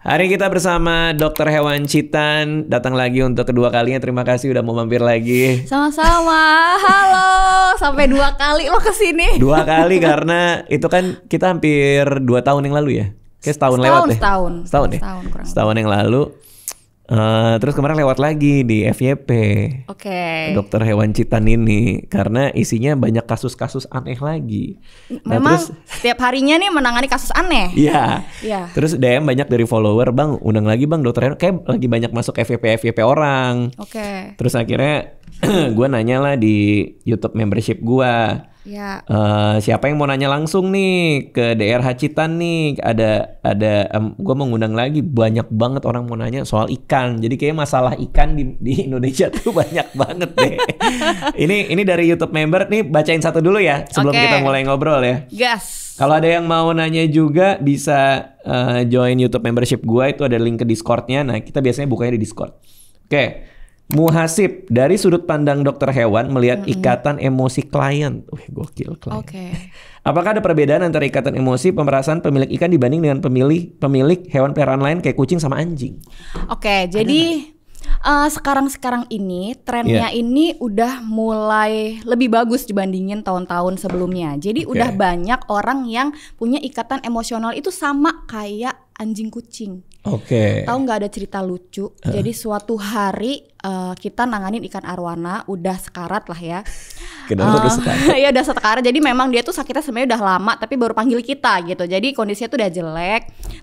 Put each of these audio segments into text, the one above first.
Hari kita bersama Dr. Hewan Citan, datang lagi untuk kedua kalinya. Terima kasih udah mau mampir lagi. Sama-sama. Halo. Sampai 2 kali lo kesini. 2 kali karena itu kan kita hampir 2 tahun yang lalu ya. Kayak setahun lewat ya. Setahun ya. Setahun yang lalu. Terus kemarin lewat lagi di FYP. Oke. Dokter Hewan Citan ini karena isinya banyak kasus-kasus aneh lagi. Memang terus, setiap harinya nih menangani kasus aneh. Iya. Iya. Terus DM banyak dari follower, "Bang, undang lagi Bang Dokter Hewan." Kayak lagi banyak masuk FYP orang. Oke. Terus akhirnya gue nanya lah di YouTube membership gue. Ya. Siapa yang mau nanya langsung nih ke DRH Citan nih? Gue mau ngundang lagi, banyak banget orang mau nanya soal ikan. Jadi kayak masalah ikan di Indonesia tuh banyak banget deh. Ini dari YouTube member nih, bacain satu dulu ya sebelum kita mulai ngobrol ya. Gas. Kalau ada yang mau nanya juga bisa join YouTube membership gue, itu ada link ke Discord-nya. Nah, kita biasanya bukanya di Discord. Oke. Muhasib, dari sudut pandang dokter hewan melihat ikatan emosi klien. Gokil klien. Oke. Apakah ada perbedaan antara ikatan emosi pemerasaan pemilik ikan dibanding dengan pemilik hewan peliharaan lain kayak kucing sama anjing? Oke, jadi sekarang ini trennya ini udah mulai lebih bagus dibandingin tahun-tahun sebelumnya. Jadi udah banyak orang yang punya ikatan emosional itu sama kayak anjing kucing. Tahu nggak, ada cerita lucu. Jadi suatu hari kita nanganin ikan arwana, udah sekarat lah ya. Kenapa udah sekarat? Ya udah sekarat. Jadi memang dia tuh sakitnya sebenarnya udah lama, tapi baru panggil kita gitu. Jadi kondisinya tuh udah jelek.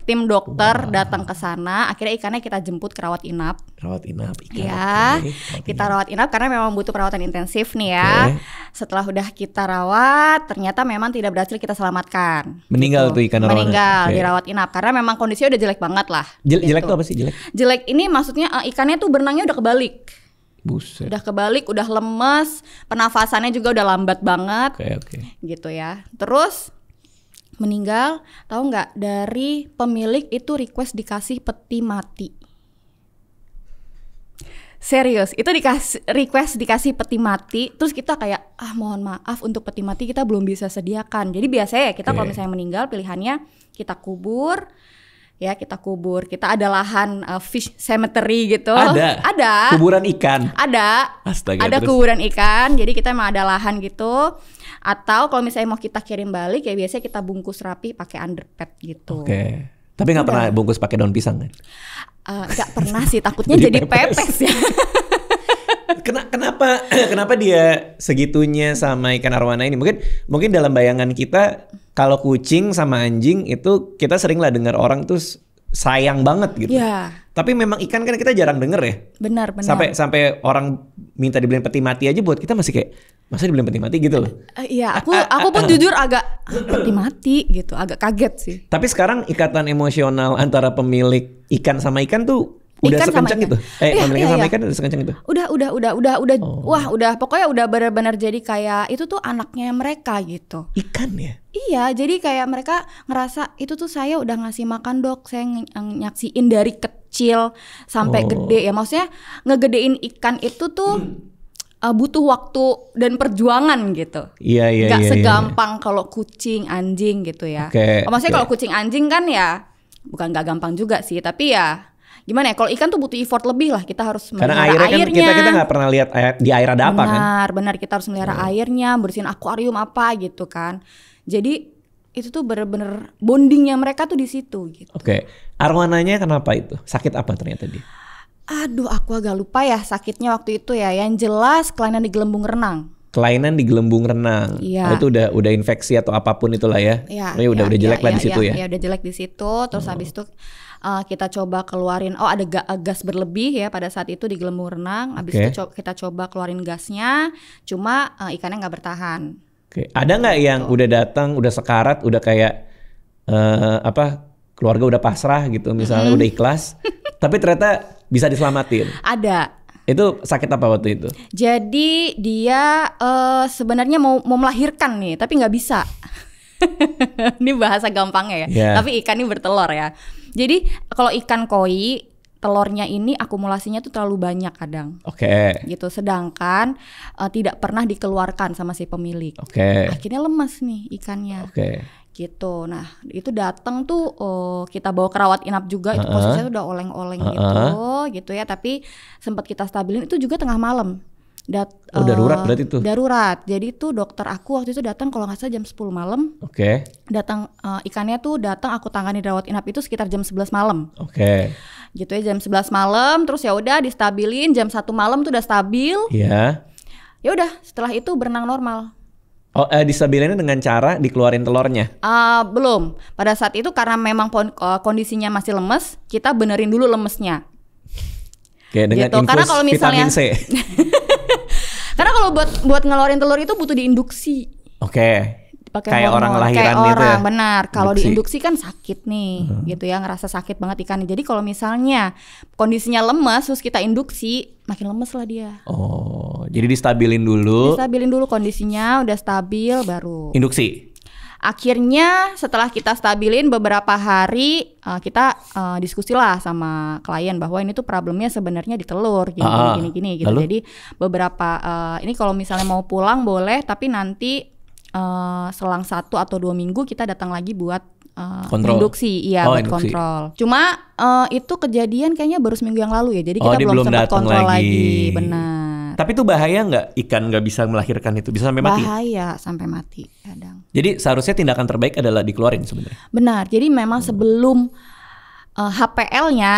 Tim dokter datang ke sana. Akhirnya ikannya kita jemput ke rawat inap. Rawat inap ikan. Ya, kita rawat inap karena memang butuh perawatan intensif nih ya. Setelah udah kita rawat, ternyata memang tidak berhasil kita selamatkan. Meninggal tuh ikan arwana. Meninggal di rawat inap karena memang kondisinya udah jelek banget lah. Jelek tuh apa sih jelek? Jelek ini maksudnya ikannya tuh berenangnya udah kebalik. Buset. Udah kebalik, udah lemes, pernafasannya juga udah lambat banget. Oke. Gitu ya. Terus meninggal, tahu nggak, dari pemilik itu request dikasih peti mati. Serius, itu request dikasih peti mati. Terus kita kayak, mohon maaf untuk peti mati kita belum bisa sediakan. Jadi biasanya ya kita kalau misalnya meninggal pilihannya kita kubur. Ya kita kubur, kita ada lahan fish cemetery gitu. Ada. Kuburan ikan. Ada. Astaga, ada terus? Kuburan ikan. Jadi kita emang ada lahan gitu. Atau kalau misalnya mau kita kirim balik ya biasanya kita bungkus rapi pakai underpad gitu. Oke. Tapi nggak pernah bungkus pakai daun pisang kan? Nggak pernah sih, takutnya jadi pepes ya. Kenapa dia segitunya sama ikan arwana ini? Mungkin dalam bayangan kita kalau kucing sama anjing itu kita sering lah dengar orang tuh sayang banget gitu. Ya. Tapi memang ikan kan kita jarang denger ya. Benar. Sampai orang minta dibeliin peti mati aja buat kita masih kayak masa dibeliin peti mati gitu loh. Iya, aku pun jujur agak peti mati gitu, agak kaget sih. Tapi sekarang ikatan emosional antara pemilik ikan sama ikan tuh udah ikan sekencang gitu. Pemilik sama ikan udah sekencang itu. Udah. Wah, pokoknya udah benar-benar jadi kayak itu tuh anaknya mereka gitu. Ikan ya? Iya, jadi kayak mereka ngerasa itu tuh saya udah ngasih makan Dok, saya nyaksiin dari kecil sampai gede ya. Maksudnya ngegedein ikan itu tuh butuh waktu dan perjuangan gitu. Iya. Gak segampang kalau kucing, anjing gitu ya. Maksudnya kalau kucing, anjing kan ya bukan gak gampang juga sih, tapi ya gimana ya, kalau ikan tuh butuh effort lebih lah, kita harus melihara airnya. Kan kita nggak pernah lihat di air ada apa kan? Benar, kita harus melihara airnya, bersihin akuarium apa gitu kan. Jadi itu tuh bener-bener bondingnya mereka tuh di situ gitu. Oke. Arwananya kenapa itu? Sakit apa ternyata dia? Aduh, aku agak lupa ya sakitnya waktu itu ya. Yang jelas kelainan di gelembung renang. Kelainan di gelembung renang. Iya. Itu udah infeksi atau apapun itulah ya. Udah jelek lah di situ ya. Iya, udah jelek di situ. Terus habis itu kita coba keluarin, ada gas berlebih ya pada saat itu di gelembung renang. Habis itu kita coba keluarin gasnya, cuma ikannya nggak bertahan. Ada nggak yang udah datang, udah sekarat, udah kayak keluarga udah pasrah gitu, misalnya udah ikhlas, tapi ternyata bisa diselamatin? Ada. Itu sakit apa waktu itu? Jadi dia sebenarnya mau melahirkan nih, tapi nggak bisa. Ini bahasa gampangnya ya. Tapi ikan ini bertelur ya. Jadi kalau ikan koi, telurnya ini akumulasinya tuh terlalu banyak kadang. Gitu. Sedangkan tidak pernah dikeluarkan sama si pemilik. Akhirnya lemas nih ikannya. gitu. Nah itu datang tuh kita bawa ke rawat inap juga, itu posisinya udah oleng-oleng gitu ya, tapi sempat kita stabilin itu juga tengah malam. Darurat berarti itu? Darurat, jadi tuh dokter aku waktu itu datang kalau nggak salah jam 10 malam. Datang ikannya tuh datang aku tangani di rawat inap itu sekitar jam 11 malam. Gitu ya, jam 11 malam, terus ya udah distabilin, jam 1 malam tuh udah stabil. Ya udah setelah itu berenang normal. Distabilinnya dengan cara dikeluarin telurnya? Belum. Pada saat itu karena memang kondisinya masih lemes, kita benerin dulu lemesnya. Dengan infus karena kalau misalnya, vitamin C. Karena kalau buat ngeluarin telur itu butuh diinduksi. Pakai kayak hormon, orang lahiran kayak gitu ya? Benar. Kalau diinduksi kan sakit nih, gitu ya, ngerasa sakit banget ikannya. Jadi kalau misalnya kondisinya lemas terus kita induksi, makin lemes lah dia. Jadi distabilin dulu. Distabilin dulu kondisinya, udah stabil baru induksi. Akhirnya setelah kita stabilin beberapa hari, kita diskusi lah sama klien bahwa ini tuh problemnya sebenarnya di telur gini gitu. Lalu? Jadi beberapa ini kalau misalnya mau pulang boleh, tapi nanti selang 1 atau 2 minggu kita datang lagi buat induksi, buat induksi. Kontrol. Cuma itu kejadian kayaknya baru seminggu yang lalu ya, jadi kita belum sempat kontrol lagi. Benar. Tapi itu bahaya nggak ikan nggak bisa melahirkan itu, bisa sampai mati? Bahaya sampai mati kadang. Jadi seharusnya tindakan terbaik adalah dikeluarin sebenarnya. Benar. Jadi memang sebelum HPL-nya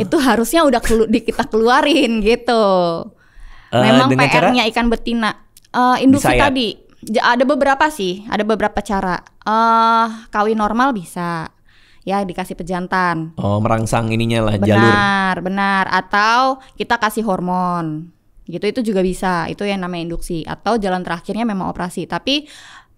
itu harusnya udah kita keluarin gitu. Memang PR-nya ikan betina. Induksi tadi ada beberapa sih, ada beberapa cara. Kawin normal bisa, ya dikasih pejantan. Merangsang ininya lah, jalur. Benar. Atau kita kasih hormon, gitu itu juga bisa. Itu yang namanya induksi. Atau jalan terakhirnya memang operasi. Tapi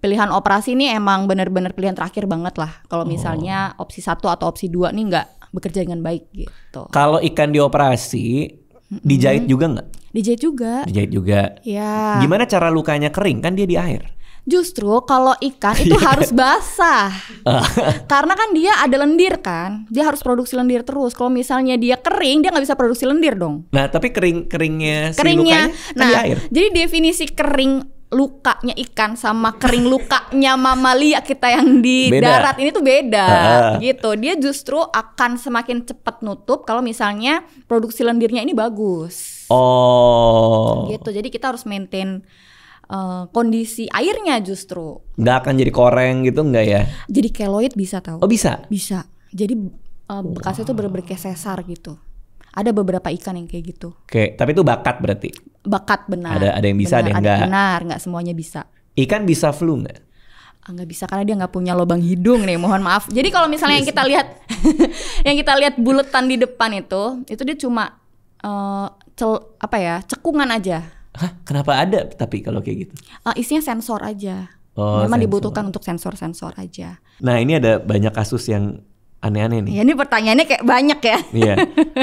pilihan operasi ini emang benar-benar pilihan terakhir banget lah. Kalau misalnya opsi 1 atau opsi 2 nih nggak bekerja dengan baik gitu. Kalau ikan dioperasi, dijahit juga nggak? Dijahit juga. Ya. Gimana cara lukanya kering? Kan dia di air. Justru kalau ikan itu harus basah. Karena kan dia ada lendir kan. Dia harus produksi lendir terus. Kalau misalnya dia kering, dia nggak bisa produksi lendir dong. Nah, tapi keringnya lukanya kan di air. Jadi definisi kering lukanya ikan sama kering lukanya mamalia kita yang di darat ini tuh beda gitu. Dia justru akan semakin cepat nutup kalau misalnya produksi lendirnya ini bagus. Gitu. Jadi kita harus maintain kondisi airnya justru. Nggak akan jadi koreng gitu nggak ya? Jadi keloid bisa tahu. Bisa? Bisa. Jadi bekasnya tuh bener-bener kayak sesar gitu. Ada beberapa ikan yang kayak gitu. Tapi itu bakat berarti? Bakat, benar. Ada yang bisa, ada yang enggak? Benar, nggak semuanya bisa. Ikan bisa flu nggak? Nggak bisa karena dia nggak punya lubang hidung nih, mohon maaf. Jadi kalau misalnya yang kita lihat yang kita lihat buletan di depan itu dia cuma cekungan aja. Hah? Kenapa ada tapi kalau kayak gitu? Isinya sensor aja. Memang dibutuhkan untuk sensor aja. Nah, ini ada banyak kasus yang aneh-aneh nih. Ya, ini pertanyaannya kayak banyak ya. Iya.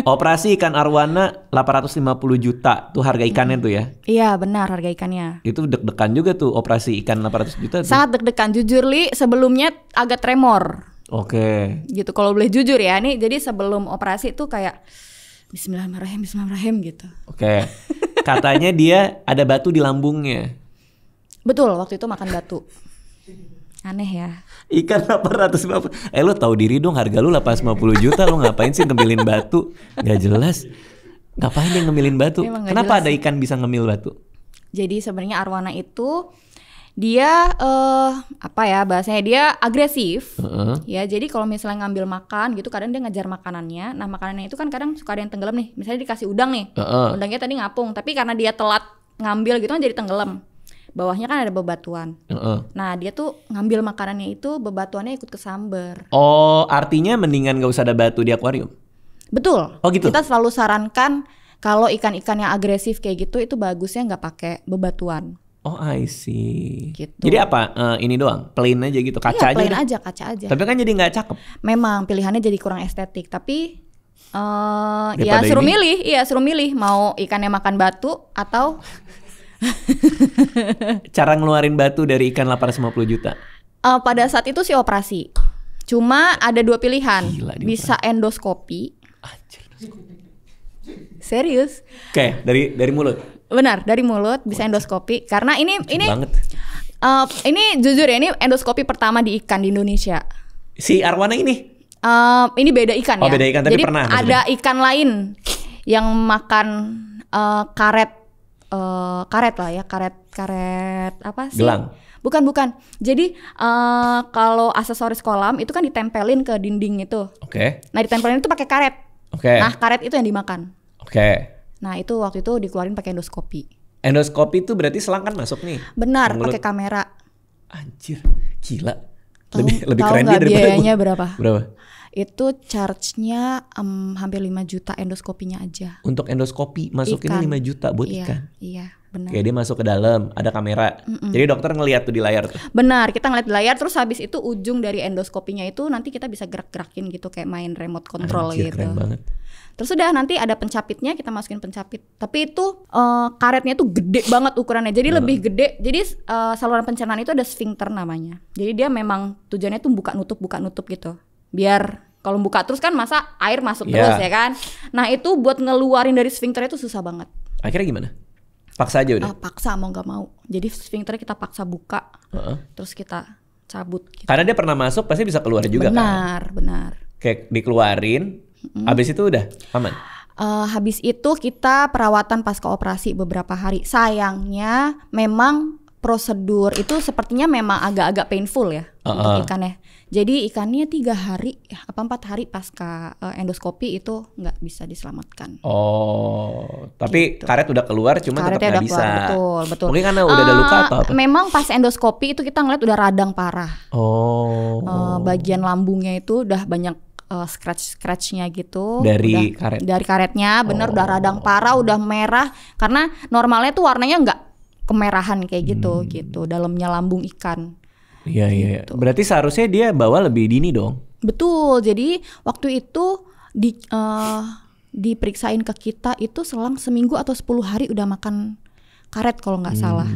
Operasi ikan arwana 850 juta tuh harga ikannya tuh ya? Iya benar, harga ikannya. Itu deg-degan juga tuh operasi ikan 800 juta tuh. Sangat deg-degan, jujur Li, sebelumnya agak tremor. Gitu kalau boleh jujur ya. Nih jadi sebelum operasi tuh kayak Bismillahirrahmanirrahim gitu. Katanya dia ada batu di lambungnya. Betul, waktu itu makan batu. Aneh ya. Ikan 850. Lo tahu diri dong, harga lu 850 juta, lo ngapain sih ngemilin batu? Gak jelas. Ngapain dia ngemilin batu? Kenapa ada ikan bisa ngemil batu? Jadi sebenarnya arwana itu dia bahasanya dia agresif. Ya, jadi kalau misalnya ngambil makan gitu kadang dia ngejar makanannya. Nah, makanannya itu kan kadang suka ada yang tenggelam nih. Misalnya dikasih udang nih. Udangnya tadi ngapung, tapi karena dia telat ngambil gitu kan jadi tenggelam. Bawahnya kan ada bebatuan. Nah, dia tuh ngambil makanannya itu bebatuannya ikut kesamber. Artinya mendingan gak usah ada batu di akuarium? Betul. Gitu? Kita selalu sarankan kalau ikan-ikan yang agresif kayak gitu itu bagusnya nggak pakai bebatuan. I see. Gitu. Jadi apa? Ini doang? Plain aja gitu? Kaca aja? Plain aja, kaca aja. Tapi kan jadi gak cakep. Memang pilihannya jadi kurang estetik. Tapi ya suruh milih. Iya, suruh milih. Mau ikannya makan batu atau... Cara ngeluarin batu dari ikan 850 juta? Pada saat itu sih operasi. Cuma ada 2 pilihan. Bisa endoskopi. Serius? Dari mulut? Benar, dari mulut bisa endoskopi. Karena ini banget. Ini jujur ya, ini endoskopi pertama di ikan di Indonesia. Si Arwana ini? Ini beda ikan ya. Beda ikan, tapi jadi pernah. Ada ikan lain yang makan karet lah ya, karet apa sih? Gelang. Bukan. Jadi kalau aksesoris kolam itu kan ditempelin ke dinding itu. Oke. Nah ditempelin itu pakai karet. Oke. Nah karet itu yang dimakan. Oke. Nah itu waktu itu dikeluarin pakai endoskopi. Endoskopi itu berarti selang kan masuk nih? Benar, pakai kamera. Anjir, gila. Lebih Tahu keren dia nggak daripada biayanya gua. berapa? Berapa? Itu charge-nya hampir 5 juta endoskopinya aja. Untuk endoskopi masukinnya Ikan. 5 juta buat ikan. Iya, benar. Kayak dia masuk ke dalam, ada kamera. Jadi dokter ngeliat tuh di layar tuh. Benar, kita ngeliat di layar terus habis itu ujung dari endoskopinya itu nanti kita bisa gerak-gerakin gitu kayak main remote control. Anjir, gitu. keren banget. Terus udah nanti ada pencapitnya, kita masukin pencapit. Tapi itu karetnya tuh gede banget ukurannya. Jadi lebih gede. Jadi saluran pencernaan itu ada sphincter namanya. Jadi dia memang tujuannya tuh buka nutup gitu. Biar kalau buka terus kan masa air masuk terus ya kan. Nah itu buat ngeluarin dari sphincter itu susah banget. Akhirnya gimana? Paksa aja udah? Paksa mau gak mau. Jadi sphincter kita paksa buka. Terus kita cabut gitu. Karena dia pernah masuk pasti bisa keluar juga kan? Benar. Kayak dikeluarin, habis itu udah aman? Habis itu kita perawatan pasca operasi beberapa hari. Sayangnya memang prosedur itu sepertinya memang agak-agak painful ya untuk ikannya. Jadi ikannya 3 hari apa 4 hari pasca endoskopi itu nggak bisa diselamatkan. Oh, tapi gitu. Karet udah keluar, cuma tetap nggak bisa. Betul. Mungkin karena udah ada luka atau apa? Memang pas endoskopi itu kita ngeliat udah radang parah. Bagian lambungnya itu udah banyak scratch-scratchnya gitu. Dari udah, karet? Dari karetnya, bener udah radang parah, udah merah. Karena normalnya tuh warnanya nggak kemerahan kayak gitu. Dalamnya lambung ikan. Iya. Gitu. Berarti seharusnya dia bawa lebih dini dong? Betul. Jadi waktu itu diperiksain ke kita itu selang seminggu atau 10 hari udah makan karet kalau nggak salah.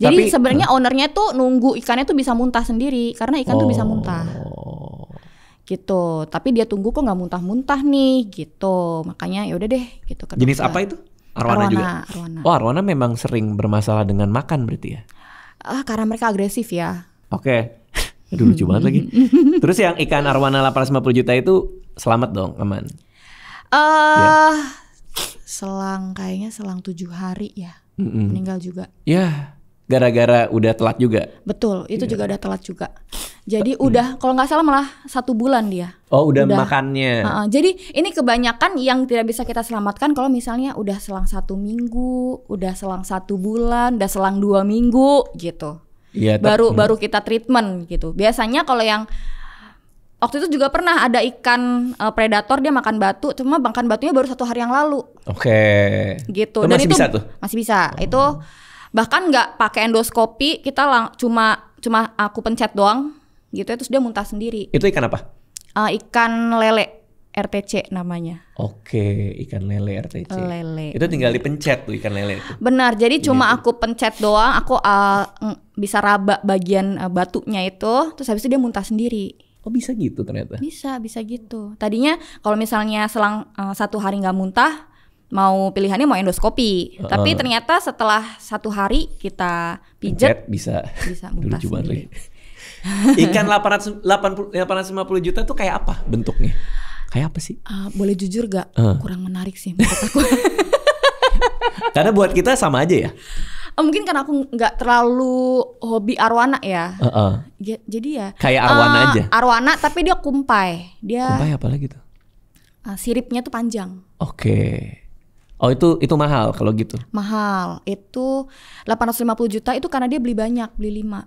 Jadi sebenarnya ownernya tuh nunggu ikannya tuh bisa muntah sendiri karena ikan tuh bisa muntah. Gitu. Tapi dia tunggu kok nggak muntah-muntah nih gitu. Makanya ya udah deh gitu. Jenis apa itu? Arwana juga. Arwana. Oh, Arwana memang sering bermasalah dengan makan berarti ya? Karena mereka agresif ya. Oke. Aduh lucu banget lagi. Terus yang ikan arwana 850 juta itu selamat dong, aman? Kayaknya selang 7 hari ya. Meninggal juga. Ya, gara-gara udah telat juga. Betul, itu juga udah telat juga. Jadi udah kalau nggak salah malah 1 bulan dia. Oh udah makannya. Jadi ini kebanyakan yang tidak bisa kita selamatkan kalau misalnya udah selang 1 minggu, udah selang 1 bulan, udah selang 2 minggu gitu. Ya, baru kita treatment gitu. Biasanya kalau yang waktu itu juga pernah ada ikan predator dia makan batu, cuma makan batunya baru 1 hari yang lalu. Oke. Gitu. Itu Dan masih itu bisa tuh? Masih bisa. Itu bahkan nggak pakai endoskopi, kita cuma aku pencet doang gitu ya, terus dia muntah sendiri. Itu ikan apa? Ikan lele RTC namanya. Oke, ikan lele RTC. Lele. Itu tinggal dipencet tuh ikan lele itu. Benar, jadi cuma aku pencet doang, aku bisa raba bagian batunya itu, terus habis itu dia muntah sendiri. Oh bisa gitu ternyata? Bisa gitu. Tadinya kalau misalnya selang 1 hari nggak muntah, mau pilihannya mau endoskopi. Tapi ternyata setelah 1 hari kita pijet bisa muntah sendiri. Ikan 850 juta tuh kayak apa bentuknya? Kayak apa sih? Boleh jujur gak? Kurang menarik sih menurut aku. Karena buat kita sama aja ya? Mungkin karena aku gak terlalu hobi arwana ya. Jadi ya kayak arwana aja? Arwana tapi dia kumpai. Kumpai apa lagi tuh? Siripnya tuh panjang. Oke. Oh itu mahal kalau gitu? Mahal. Itu 850 juta itu karena dia beli banyak, beli 5.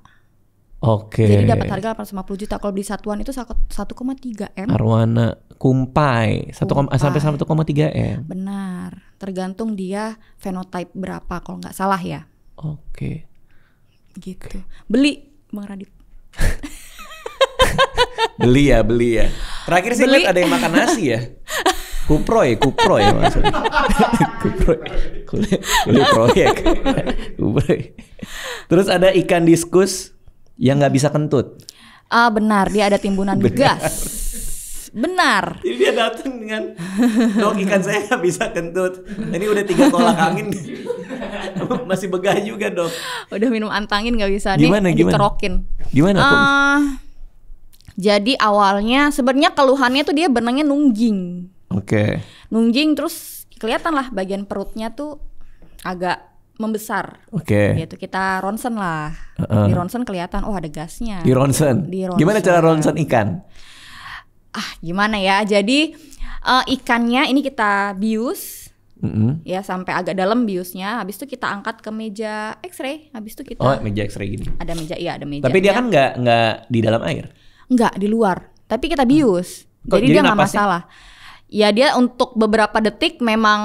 Oke. Jadi dapat harga 850 juta. Kalau beli satuan itu 1,3 M. Arwana kumpai 1, sampai 1,3 M. Benar. Tergantung dia phenotype berapa kalau nggak salah ya. Oke. Gitu. Beli Bang Radit. beli ya. Terakhir sih lihat ada yang makan nasi ya. Kuproy maksudnya. Kulit proyek. Kuproy. Terus ada ikan diskus yang nggak bisa kentut. Benar, dia ada timbunan gas. Benar. Jadi dia datang dengan, dok ikan saya nggak bisa kentut. Ini udah 3 kolak angin. Masih begah juga dong. Udah minum antangin nggak bisa Gimana? dikerokin. Gimana kok? Jadi awalnya sebenarnya keluhannya tuh dia berenangnya nungging. Oke. Nungging terus kelihatan lah bagian perutnya tuh agak membesar. Oke. Gitu kita ronsen lah. Di ronsen kelihatan ada gasnya. Di ronsen. Gimana cara ronsen ikan? Gimana ya? Jadi ikannya ini kita bius. Ya sampai agak dalam biusnya. Habis itu kita angkat ke meja X-ray. Habis itu kita meja X-ray gini. Ada meja, iya ada meja. Tapi dia kan nggak di dalam air. Nggak, di luar. Tapi kita bius. Jadi dia nggak masalah. Ya dia untuk beberapa detik memang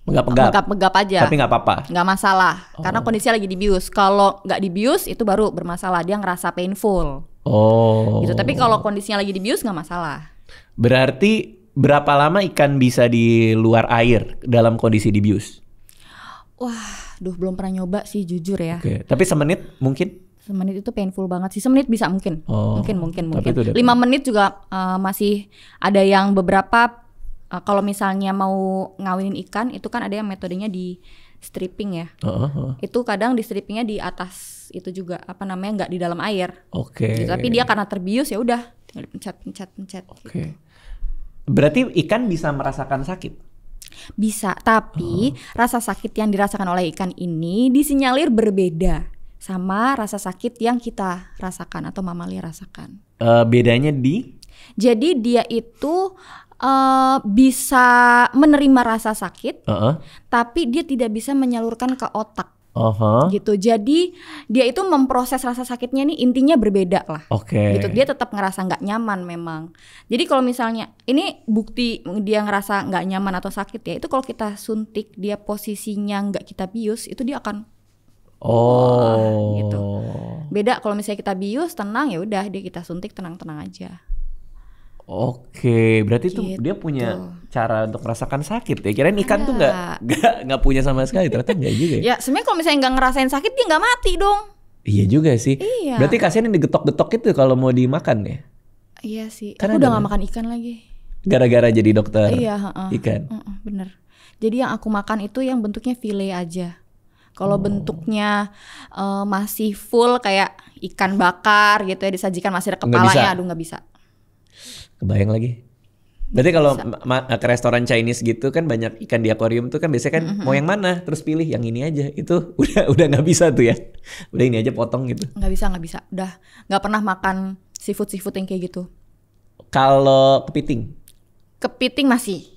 megap-megap aja. Tapi nggak apa-apa. Nggak masalah. Karena kondisinya lagi dibius. Kalau nggak dibius itu baru bermasalah. Dia ngerasa painful. Gitu. Tapi kalau kondisinya lagi dibius nggak masalah. Berarti berapa lama ikan bisa di luar air dalam kondisi dibius? Belum pernah nyoba sih jujur ya. Oke. Tapi semenit mungkin? Semenit itu painful banget sih. Semenit bisa mungkin. Mungkin. 5 menit juga masih ada yang beberapa. Kalau misalnya mau ngawinin ikan itu kan ada yang metodenya di stripping ya. Itu kadang di strippingnya di atas itu juga nggak di dalam air. Oke. Gitu. Tapi dia karena terbius ya udah tinggal pencet. Oke. Gitu. Berarti ikan bisa merasakan sakit? Bisa, tapi rasa sakit yang dirasakan oleh ikan ini disinyalir berbeda sama rasa sakit yang kita rasakan atau mamalia rasakan. Bedanya di? Jadi dia itu bisa menerima rasa sakit, tapi dia tidak bisa menyalurkan ke otak. Gitu. Jadi dia itu memproses rasa sakitnya nih intinya berbeda lah. Gitu. Dia tetap ngerasa nggak nyaman memang. Jadi kalau misalnya ini bukti dia ngerasa nggak nyaman atau sakit ya itu kalau kita suntik dia posisinya nggak kita bius itu dia akan gitu. Beda kalau misalnya kita bius tenang ya udah dia kita suntik tenang-tenang aja. Berarti tuh dia punya cara untuk merasakan sakit ya. Kirain ikan tuh nggak punya sama sekali, ternyata nggak juga. Ya sebenarnya kalau misalnya nggak ngerasain sakit dia nggak mati dong. Iya juga sih. Iya. Berarti kasihan yang digetok-getok itu kalau mau dimakan ya. Iya sih. Aku udah nggak makan ikan lagi. Gara-gara jadi dokter ikan. Bener. Jadi yang aku makan itu yang bentuknya file aja. Kalau bentuknya masih full kayak ikan bakar gitu ya disajikan masih ada kepalanya, aduh nggak bisa. Kebayang lagi. Berarti kalau ke restoran Chinese gitu kan banyak ikan di akuarium tuh kan biasanya kan mau yang mana terus pilih yang ini aja. Itu udah nggak bisa tuh ya. Udah ini aja potong gitu. Nggak bisa. Udah nggak pernah makan seafood yang kayak gitu. Kalau kepiting? Kepiting masih.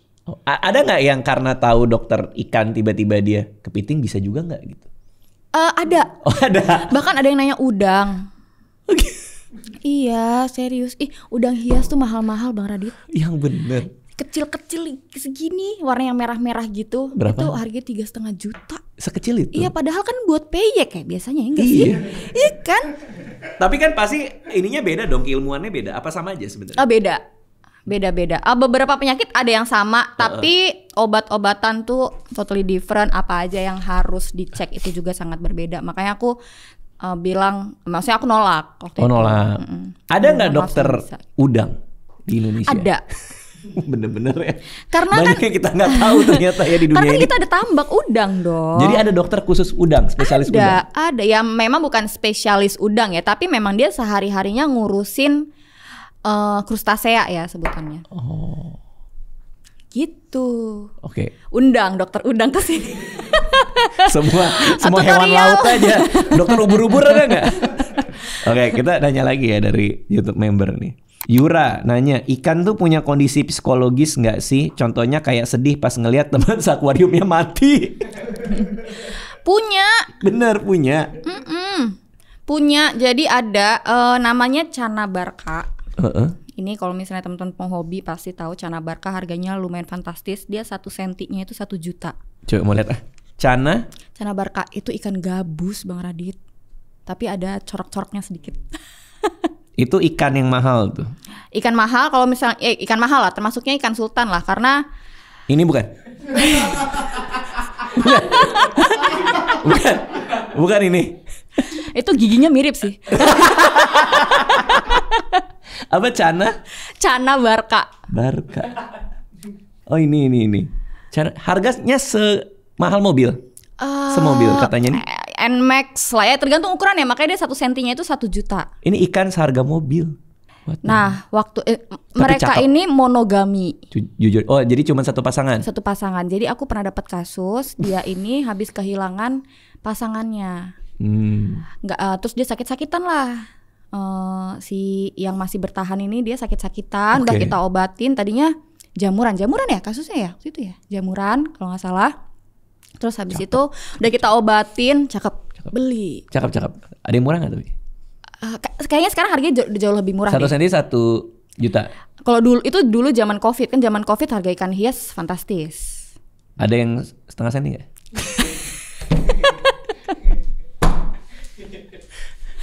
Ada nggak yang karena tahu dokter ikan tiba-tiba dia kepiting bisa juga nggak gitu? Ada. Ada. Bahkan ada yang nanya udang. Iya serius. Udang hias tuh mahal-mahal Bang Radit. Yang bener. Kecil-kecil segini warna yang merah-merah gitu. Berapa? Itu harganya 3,5 juta. Sekecil itu? Iya padahal kan buat peyek ya biasanya enggak sih? Iya kan? Tapi kan pasti ininya beda dong, keilmuannya beda. Apa sama aja sebenarnya? Beda. Beberapa penyakit ada yang sama, tapi obat-obatan tuh totally different. Apa aja yang harus dicek itu juga sangat berbeda. Makanya aku bilang, maksudnya aku nolak waktu itu. Nolak. Ada nggak dokter udang di Indonesia? Ada. Bener-bener ya. Karena banyak yang kita nggak tahu ternyata ya di dunia karena ini. kita ada tambak udang dong. Jadi ada dokter khusus udang, spesialis udang. Ada yang memang bukan spesialis udang ya, tapi memang dia sehari-harinya ngurusin krustasea ya sebutannya. Gitu. Undang dokter udang ke sini. semua hewan laut aja. Dokter ubur-ubur ada nggak? Kita nanya lagi ya dari YouTube member nih. Yura nanya, ikan tuh punya kondisi psikologis nggak sih? Contohnya kayak sedih pas ngelihat teman akuariumnya mati. Punya. Bener punya. Punya. Jadi ada namanya Canabarca. Ini kalau misalnya teman-teman penghobi pasti tahu Canabarca harganya lumayan fantastis. Dia 1 sentinya itu 1 juta. Coba mau lihat Canabarca itu ikan gabus Bang Radit. Tapi ada corak-coraknya sedikit. Itu ikan yang mahal tuh. Ikan mahal kalau misalnya ikan mahal lah, termasuknya ikan sultan lah karena ini bukan. bukan ini. Itu giginya mirip sih. Apa Canabarca. Oh ini. Harganya semahal mobil? Semobil katanya nih. Nmax lah ya, tergantung ukurannya. Makanya dia 1 sentinya itu 1 juta. Ini ikan seharga mobil. Nah, waktu mereka cakep. ini monogami. Jujur. Oh, jadi cuma satu pasangan. Satu pasangan. Jadi aku pernah dapat kasus dia ini habis kehilangan pasangannya. Terus dia sakit-sakitan lah. Si yang masih bertahan ini dia sakit-sakitan. Udah kita obatin. Tadinya jamuran ya kasusnya ya. Itu ya. Jamuran kalau nggak salah. Terus habis itu udah kita obatin. Cakep. Beli. Cakep. Ada yang murah nggak tapi? Kayaknya sekarang harganya jauh lebih murah. 1 senti 1 juta. Kalau dulu zaman COVID kan, zaman COVID harga ikan hias fantastis. Ada yang setengah senti nggak?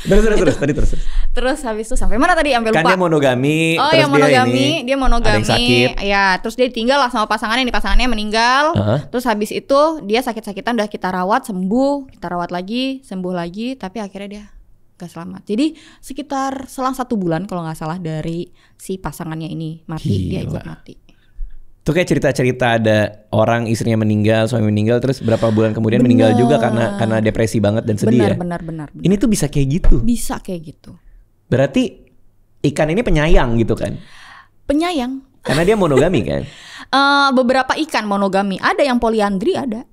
Terus. Terus habis itu sampai mana tadi? Sampai lupa. Kan dia monogami. Oh terus ya monogami, dia monogami. Ada yang sakit. Ya, terus dia ditinggal lah sama pasangannya. Nih pasangannya meninggal. Terus habis itu dia sakit-sakitan, udah kita rawat sembuh, kita rawat lagi, sembuh lagi, tapi akhirnya dia gak selamat. Jadi sekitar selang 1 bulan kalau nggak salah dari si pasangannya ini mati. Gila. Dia ikut mati. Itu kayak cerita-cerita ada orang istrinya meninggal, suami meninggal, terus berapa bulan kemudian meninggal juga karena depresi banget dan sedih. Benar. Ini tuh bisa kayak gitu. Bisa kayak gitu. Berarti ikan ini penyayang gitu kan? Penyayang. Karena dia monogami kan? Beberapa ikan monogami, ada yang poliandri ada.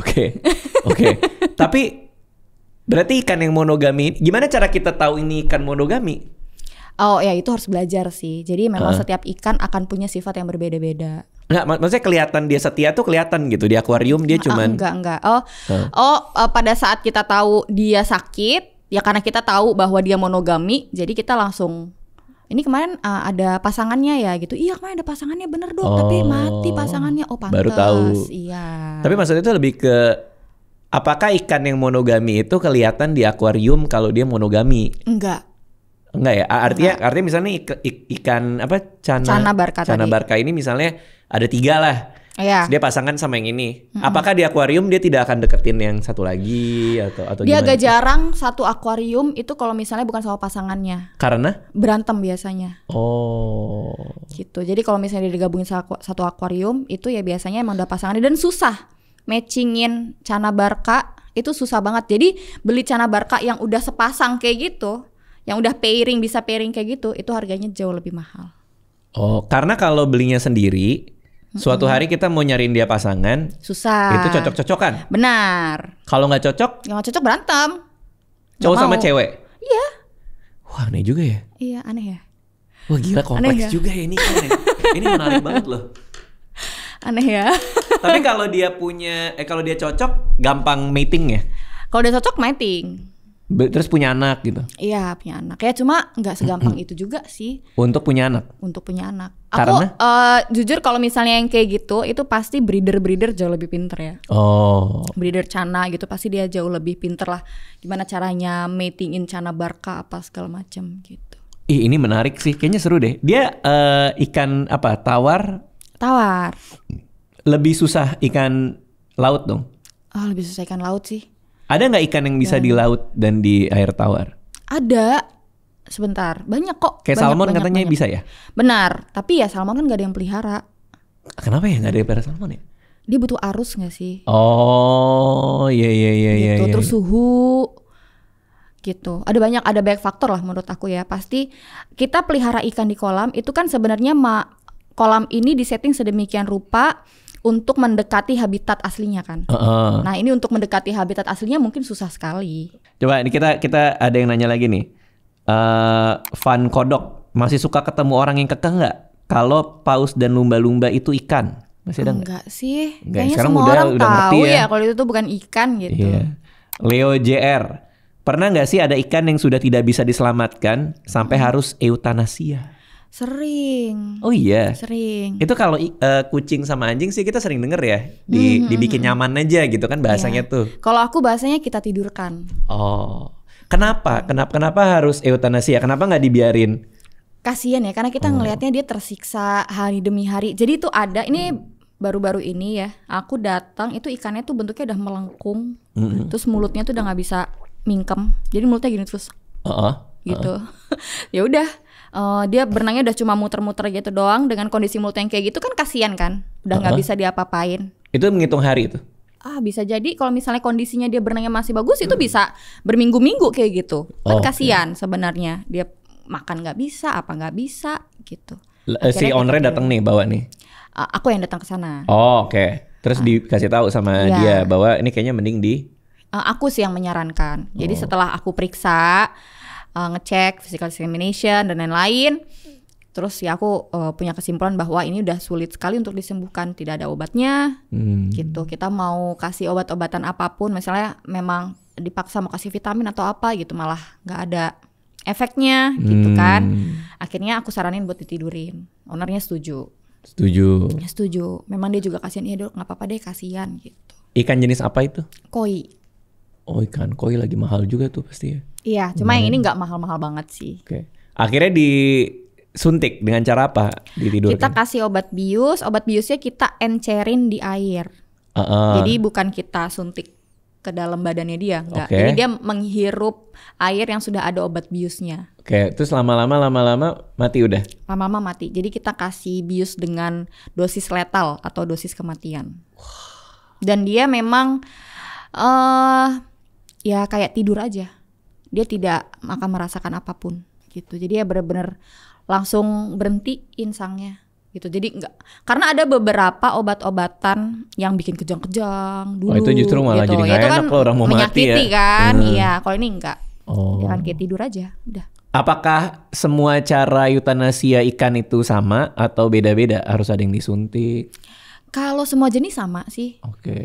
Oke. Tapi berarti ikan yang monogami, gimana cara kita tahu ini ikan monogami? Oh ya, itu harus belajar sih. Jadi memang setiap ikan akan punya sifat yang berbeda-beda. Nggak, maksudnya kelihatan dia setia tuh kelihatan gitu. Di akuarium dia cuman enggak. Pada saat kita tahu dia sakit, ya karena kita tahu bahwa dia monogami, jadi kita langsung ini kemarin ada pasangannya ya gitu. Iya, kemarin ada pasangannya bener dok, tapi mati pasangannya. Oh pantas. Baru tahu. Iya. Tapi maksudnya itu lebih ke apakah ikan yang monogami itu kelihatan di akuarium kalau dia monogami? Enggak ya. Artinya misalnya ikan apa Cana barca ini misalnya ada 3 lah. Iya. Dia pasangan sama yang ini. Apakah di akuarium dia tidak akan deketin yang satu lagi atau dia gimana? agak jarang satu akuarium itu kalau misalnya bukan sama pasangannya. Karena berantem biasanya. Oh. Gitu. Jadi kalau misalnya dia digabungin satu akuarium itu ya biasanya emang udah pasangannya dan susah matchingin Cana barca itu susah banget. Jadi beli Cana barca yang udah sepasang kayak gitu, yang udah bisa pairing kayak gitu, itu harganya jauh lebih mahal. Oh, karena kalau belinya sendiri, suatu hari kita mau nyariin dia pasangan, susah. Itu cocok-cocokan. Benar. Kalau nggak cocok? Yang nggak cocok berantem. Cowok sama cewek? Iya. Wah, aneh juga ya. Iya, aneh ya. Wah, gila kompleks juga ya ini kan. Ini menarik banget loh. Aneh ya. Tapi kalau dia kalau dia cocok, gampang mating ya? Kalau dia cocok mating. Terus punya anak gitu? Iya, punya anak. Ya cuma nggak segampang itu juga sih. Untuk punya anak? Untuk punya anak. Karena? Aku jujur kalau misalnya yang kayak gitu, itu pasti breeder jauh lebih pinter ya. Oh. Breeder Cana gitu pasti dia jauh lebih pinter lah. Gimana caranya matingin Cana barca apa segala macam gitu. Ini menarik sih. Kayaknya seru deh. Dia ikan apa? Tawar? Lebih susah ikan laut dong? Lebih susah ikan laut sih. Ada nggak ikan yang bisa di laut dan di air tawar? Ada. Sebentar, banyak kok. Kayak salmon katanya bisa ya? Benar, tapi ya salmon kan nggak ada yang pelihara. Kenapa ya nggak ada yang pelihara salmon ya? Dia butuh arus nggak sih? Oh, iya. Gitu, terus suhu. Gitu. Ada banyak faktor lah menurut aku ya. Pasti kita pelihara ikan di kolam itu kan sebenarnya kolam ini disetting sedemikian rupa untuk mendekati habitat aslinya kan. Nah ini untuk mendekati habitat aslinya mungkin susah sekali. Coba ini kita ada yang nanya lagi nih. Van Kodok masih suka ketemu orang yang kekeh nggak? Kalau paus dan lumba-lumba itu ikan, masih ada nggak? Enggak sih. Kayaknya semua orang tahu ya kalau itu tuh bukan ikan gitu. Iya. Leo JR, pernah nggak sih ada ikan yang sudah tidak bisa diselamatkan sampai harus eutanasia? Sering. Oh iya. Sering. Itu kalau kucing sama anjing sih kita sering denger ya, dibikin nyaman aja gitu kan bahasanya tuh. Kalau aku bahasanya kita tidurkan. Oh. Kenapa harus eutanasia? Kenapa nggak dibiarin? Kasian ya, karena kita ngelihatnya dia tersiksa hari demi hari. Jadi itu ada ini baru-baru ini ya. Aku datang itu ikannya tuh bentuknya udah melengkung. Terus mulutnya tuh udah nggak bisa mingkem. Jadi mulutnya gini terus. Gitu. Ya udah. Dia berenangnya udah cuma muter-muter gitu doang dengan kondisi mulut yang kayak gitu kan kasian kan, udah nggak bisa diapa-apain. Itu menghitung hari itu? bisa jadi kalau misalnya kondisinya dia berenangnya masih bagus itu bisa berminggu-minggu kayak gitu. Kan kasihan sebenarnya dia makan nggak bisa, apa nggak bisa gitu. Si ownernya datang nih bawa nih. Aku yang datang ke sana. Oh, oke. Terus dikasih tahu sama dia bahwa ini kayaknya mending di. Aku sih yang menyarankan. Jadi setelah aku periksa, ngecek physical examination dan lain-lain, terus ya aku punya kesimpulan bahwa ini udah sulit sekali untuk disembuhkan, tidak ada obatnya, gitu. Kita mau kasih obat-obatan apapun, misalnya memang dipaksa mau kasih vitamin atau apa gitu, malah nggak ada efeknya, gitu kan. Akhirnya aku saranin buat ditidurin. Ownernya setuju. Setuju. Memang dia juga kasihan, iya dok, nggak apa-apa deh, kasihan gitu. Ikan jenis apa itu? Koi. Oh, ikan koi lagi mahal juga tuh pasti ya. Iya, cuma yang ini nggak mahal-mahal banget sih. Oke. Akhirnya disuntik dengan cara apa? Ditidurkan? Kita kasih obat bius. Obat biusnya kita encerin di air. Jadi bukan kita suntik ke dalam badannya dia, enggak. Jadi dia menghirup air yang sudah ada obat biusnya. Oke, terus lama-lama mati udah? Lama-lama mati. Jadi kita kasih bius dengan dosis letal atau dosis kematian. Dan dia memang ya kayak tidur aja. Dia tidak akan merasakan apapun gitu. Jadi ya benar-benar langsung berhenti insangnya gitu. Jadi enggak, karena ada beberapa obat-obatan yang bikin kejang-kejang dulu. Oh, itu justru malah gitu. jadi nggak enak kalau orang mau mati ya. Kan? Iya, kalau ini enggak. Dia kan kayak tidur aja, udah. Apakah semua cara eutanasia ikan itu sama atau beda-beda? Harus ada yang disuntik? Kalau semua jenis sama sih.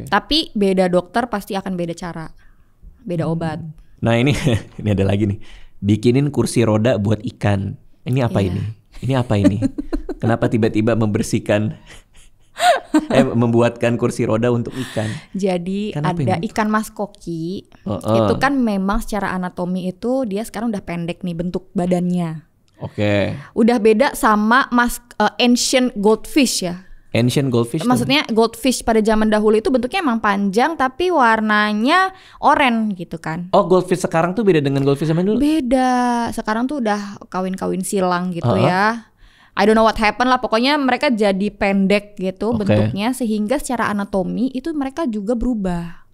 Tapi beda dokter pasti akan beda cara. Beda obat. Nah ini ada lagi nih. Bikinin kursi roda buat ikan. Ini apa ini? Ini apa ini? Kenapa tiba-tiba membuatkan kursi roda untuk ikan? Jadi Kenapa ada ini? ikan mas koki. Itu kan memang secara anatomi itu dia sekarang udah pendek nih bentuk badannya. Udah beda sama ancient goldfish ya. Ancient goldfish? Maksudnya goldfish pada zaman dahulu itu bentuknya emang panjang tapi warnanya oranye gitu kan. Oh, goldfish sekarang tuh beda dengan goldfish zaman dulu? Beda. Sekarang tuh udah kawin-kawin silang gitu ya. I don't know what happened lah. Pokoknya mereka jadi pendek gitu bentuknya. Sehingga secara anatomi itu mereka juga berubah.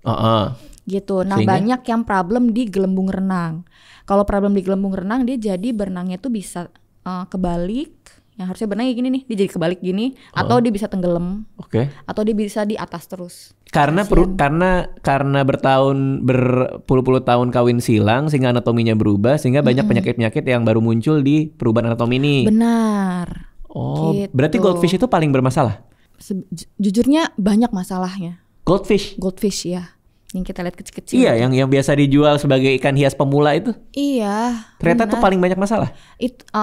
Gitu. Nah banyak yang problem di gelembung renang. Kalau problem di gelembung renang dia jadi berenangnya tuh bisa kebalik. Yang harusnya berenangnya gini nih, dia jadi kebalik gini, atau dia bisa tenggelam, atau dia bisa di atas terus. Karena berpuluh-puluh tahun kawin silang sehingga anatominya berubah, sehingga banyak penyakit-penyakit yang baru muncul di perubahan anatomi ini. Benar. Oh, gitu. Berarti goldfish itu paling bermasalah? Jujurnya banyak masalahnya. Goldfish ya. Yang kita lihat kecil-kecil. Iya, yang biasa dijual sebagai ikan hias pemula itu. Iya. Ternyata tuh paling banyak masalah.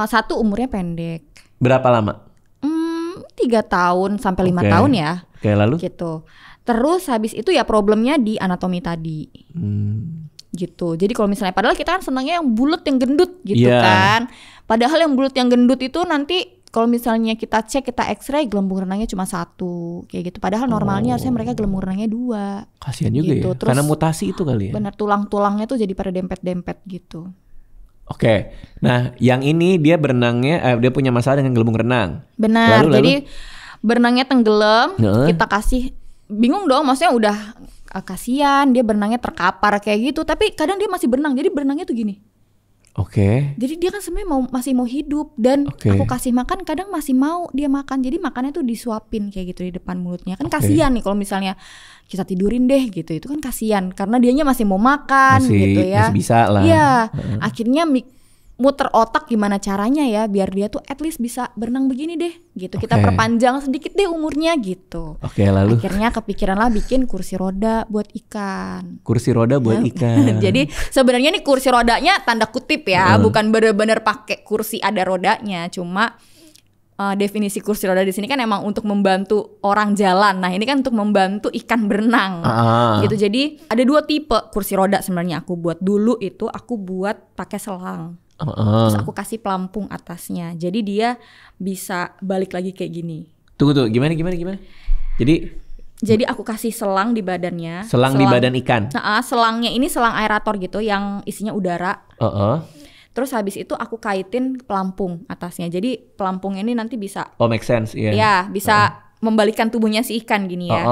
Satu umurnya pendek. Berapa lama? 3 tahun sampai 5 tahun ya. Lalu? Gitu. Terus habis itu ya problemnya di anatomi tadi. Gitu. Jadi kalau misalnya padahal kita kan senangnya yang bulat yang gendut gitu kan. Padahal yang bulat yang gendut itu nanti kalau misalnya kita cek, kita X-ray gelembung renangnya cuma 1 kayak gitu. Padahal normalnya harusnya mereka gelembung renangnya 2. Kasian juga gitu. ya. Terus, karena mutasi itu kali ya. Benar, tulang-tulangnya tuh jadi pada dempet-dempet gitu. Nah yang ini dia berenangnya, dia punya masalah dengan gelembung renang. Benar, jadi berenangnya tenggelam, kita kasih, bingung dong, maksudnya udah kasihan, dia berenangnya terkapar kayak gitu, tapi kadang dia masih berenang, jadi berenangnya tuh gini. Jadi dia kan sebenarnya masih mau hidup dan aku kasih makan kadang masih mau dia makan. Jadi makannya tuh disuapin kayak gitu di depan mulutnya. Kan kasihan nih kalau misalnya kita tidurin deh gitu. Itu kan kasihan karena dianya masih mau makan gitu ya. Masih bisa lah. Iya. Akhirnya muter otak gimana caranya ya biar dia tuh at least bisa berenang begini deh gitu. Kita perpanjang sedikit deh umurnya gitu. Lalu akhirnya kepikiran lah bikin kursi roda buat ikan. Kursi roda buat ikan. Jadi sebenarnya nih kursi rodanya tanda kutip ya, bukan bener-bener pakai kursi ada rodanya, cuma definisi kursi roda di sini kan emang untuk membantu orang jalan. Nah, ini kan untuk membantu ikan berenang. Gitu. Jadi ada 2 tipe kursi roda sebenarnya aku buat. Dulu itu aku buat pakai selang. Terus aku kasih pelampung atasnya. Jadi dia bisa balik lagi kayak gini. Tunggu, gimana? Jadi aku kasih selang di badannya. Selang di badan ikan. Selangnya ini selang aerator gitu yang isinya udara. Terus habis itu aku kaitin pelampung atasnya. Jadi pelampung ini nanti bisa make sense ya. Ya, bisa membalikan tubuhnya si ikan gini ya.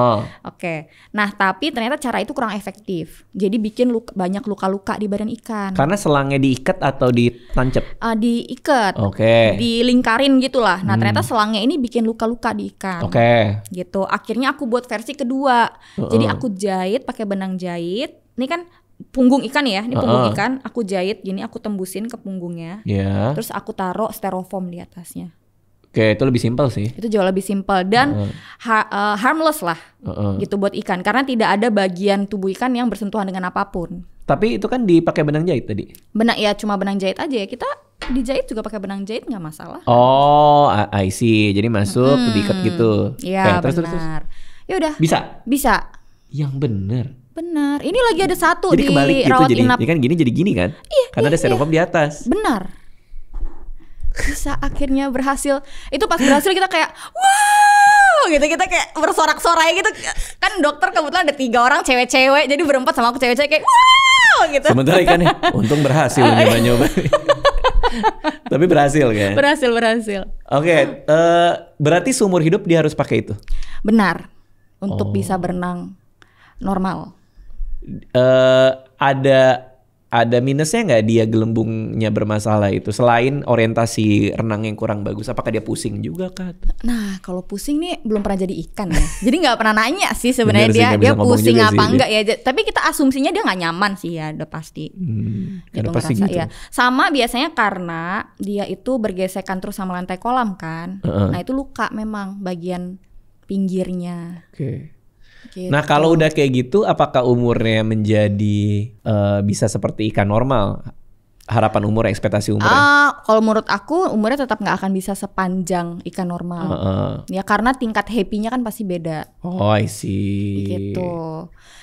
Oke. Nah, tapi ternyata cara itu kurang efektif. Jadi bikin banyak luka-luka di badan ikan. Karena selangnya diikat atau ditancap? Diikat. Oke. Dilingkarin gitulah. Nah, ternyata selangnya ini bikin luka-luka di ikan. Oke. Gitu. Akhirnya aku buat versi kedua. Jadi aku jahit pakai benang jahit. Ini kan punggung ikan ya. Ini punggung ikan. Aku jahit gini, aku tembusin ke punggungnya. Yeah. Terus aku taruh styrofoam di atasnya. Oke, itu lebih simpel sih. Itu jauh lebih simpel dan harmless lah, gitu buat ikan. Karena tidak ada bagian tubuh ikan yang bersentuhan dengan apapun. Tapi itu kan dipakai benang jahit tadi. Benang ya, cuma benang jahit aja ya. Kita dijahit juga pakai benang jahit nggak masalah. Oh, I see. Jadi masuk diikat gitu. Iya, terus. Ya udah. Bisa. Yang bener. Benar. Ini lagi ada satu jadi di kebalik gitu, rawat inap. Jadi kan gini jadi gini kan? Iya. Karena ada styrofoam di atas. Benar. Bisa akhirnya berhasil. Itu pas berhasil kita kayak wow gitu, kita kayak bersorak-sorai gitu. Kan dokter kebetulan ada 3 orang cewek-cewek, jadi berempat sama aku cewek-cewek kayak wow gitu. Sementara ikannya untung berhasil nyoba-nyoba. Tapi berhasil kan? Berhasil. Oke, berarti seumur hidup dia harus pakai itu? Benar. Untuk bisa berenang normal. Ada minusnya nggak dia gelembungnya bermasalah itu? Selain orientasi renang yang kurang bagus, apakah dia pusing juga kah? Nah, kalau pusing nih belum pernah jadi ikan ya. Jadi nggak pernah nanya sih sebenarnya dia pusing apa enggak ya. Tapi kita asumsinya dia nggak nyaman sih ya, udah pasti. Gitu pasti ngerasa gitu. ya. Sama biasanya karena dia itu bergesekan terus sama lantai kolam kan. Nah itu luka memang bagian pinggirnya. Oke. Gitu. Nah kalau udah kayak gitu, apakah umurnya menjadi bisa seperti ikan normal? Harapan umur, ekspektasi umurnya? Kalau menurut aku umurnya tetap nggak akan bisa sepanjang ikan normal. Ya karena tingkat happy-nya kan pasti beda. Oh I see. Gitu.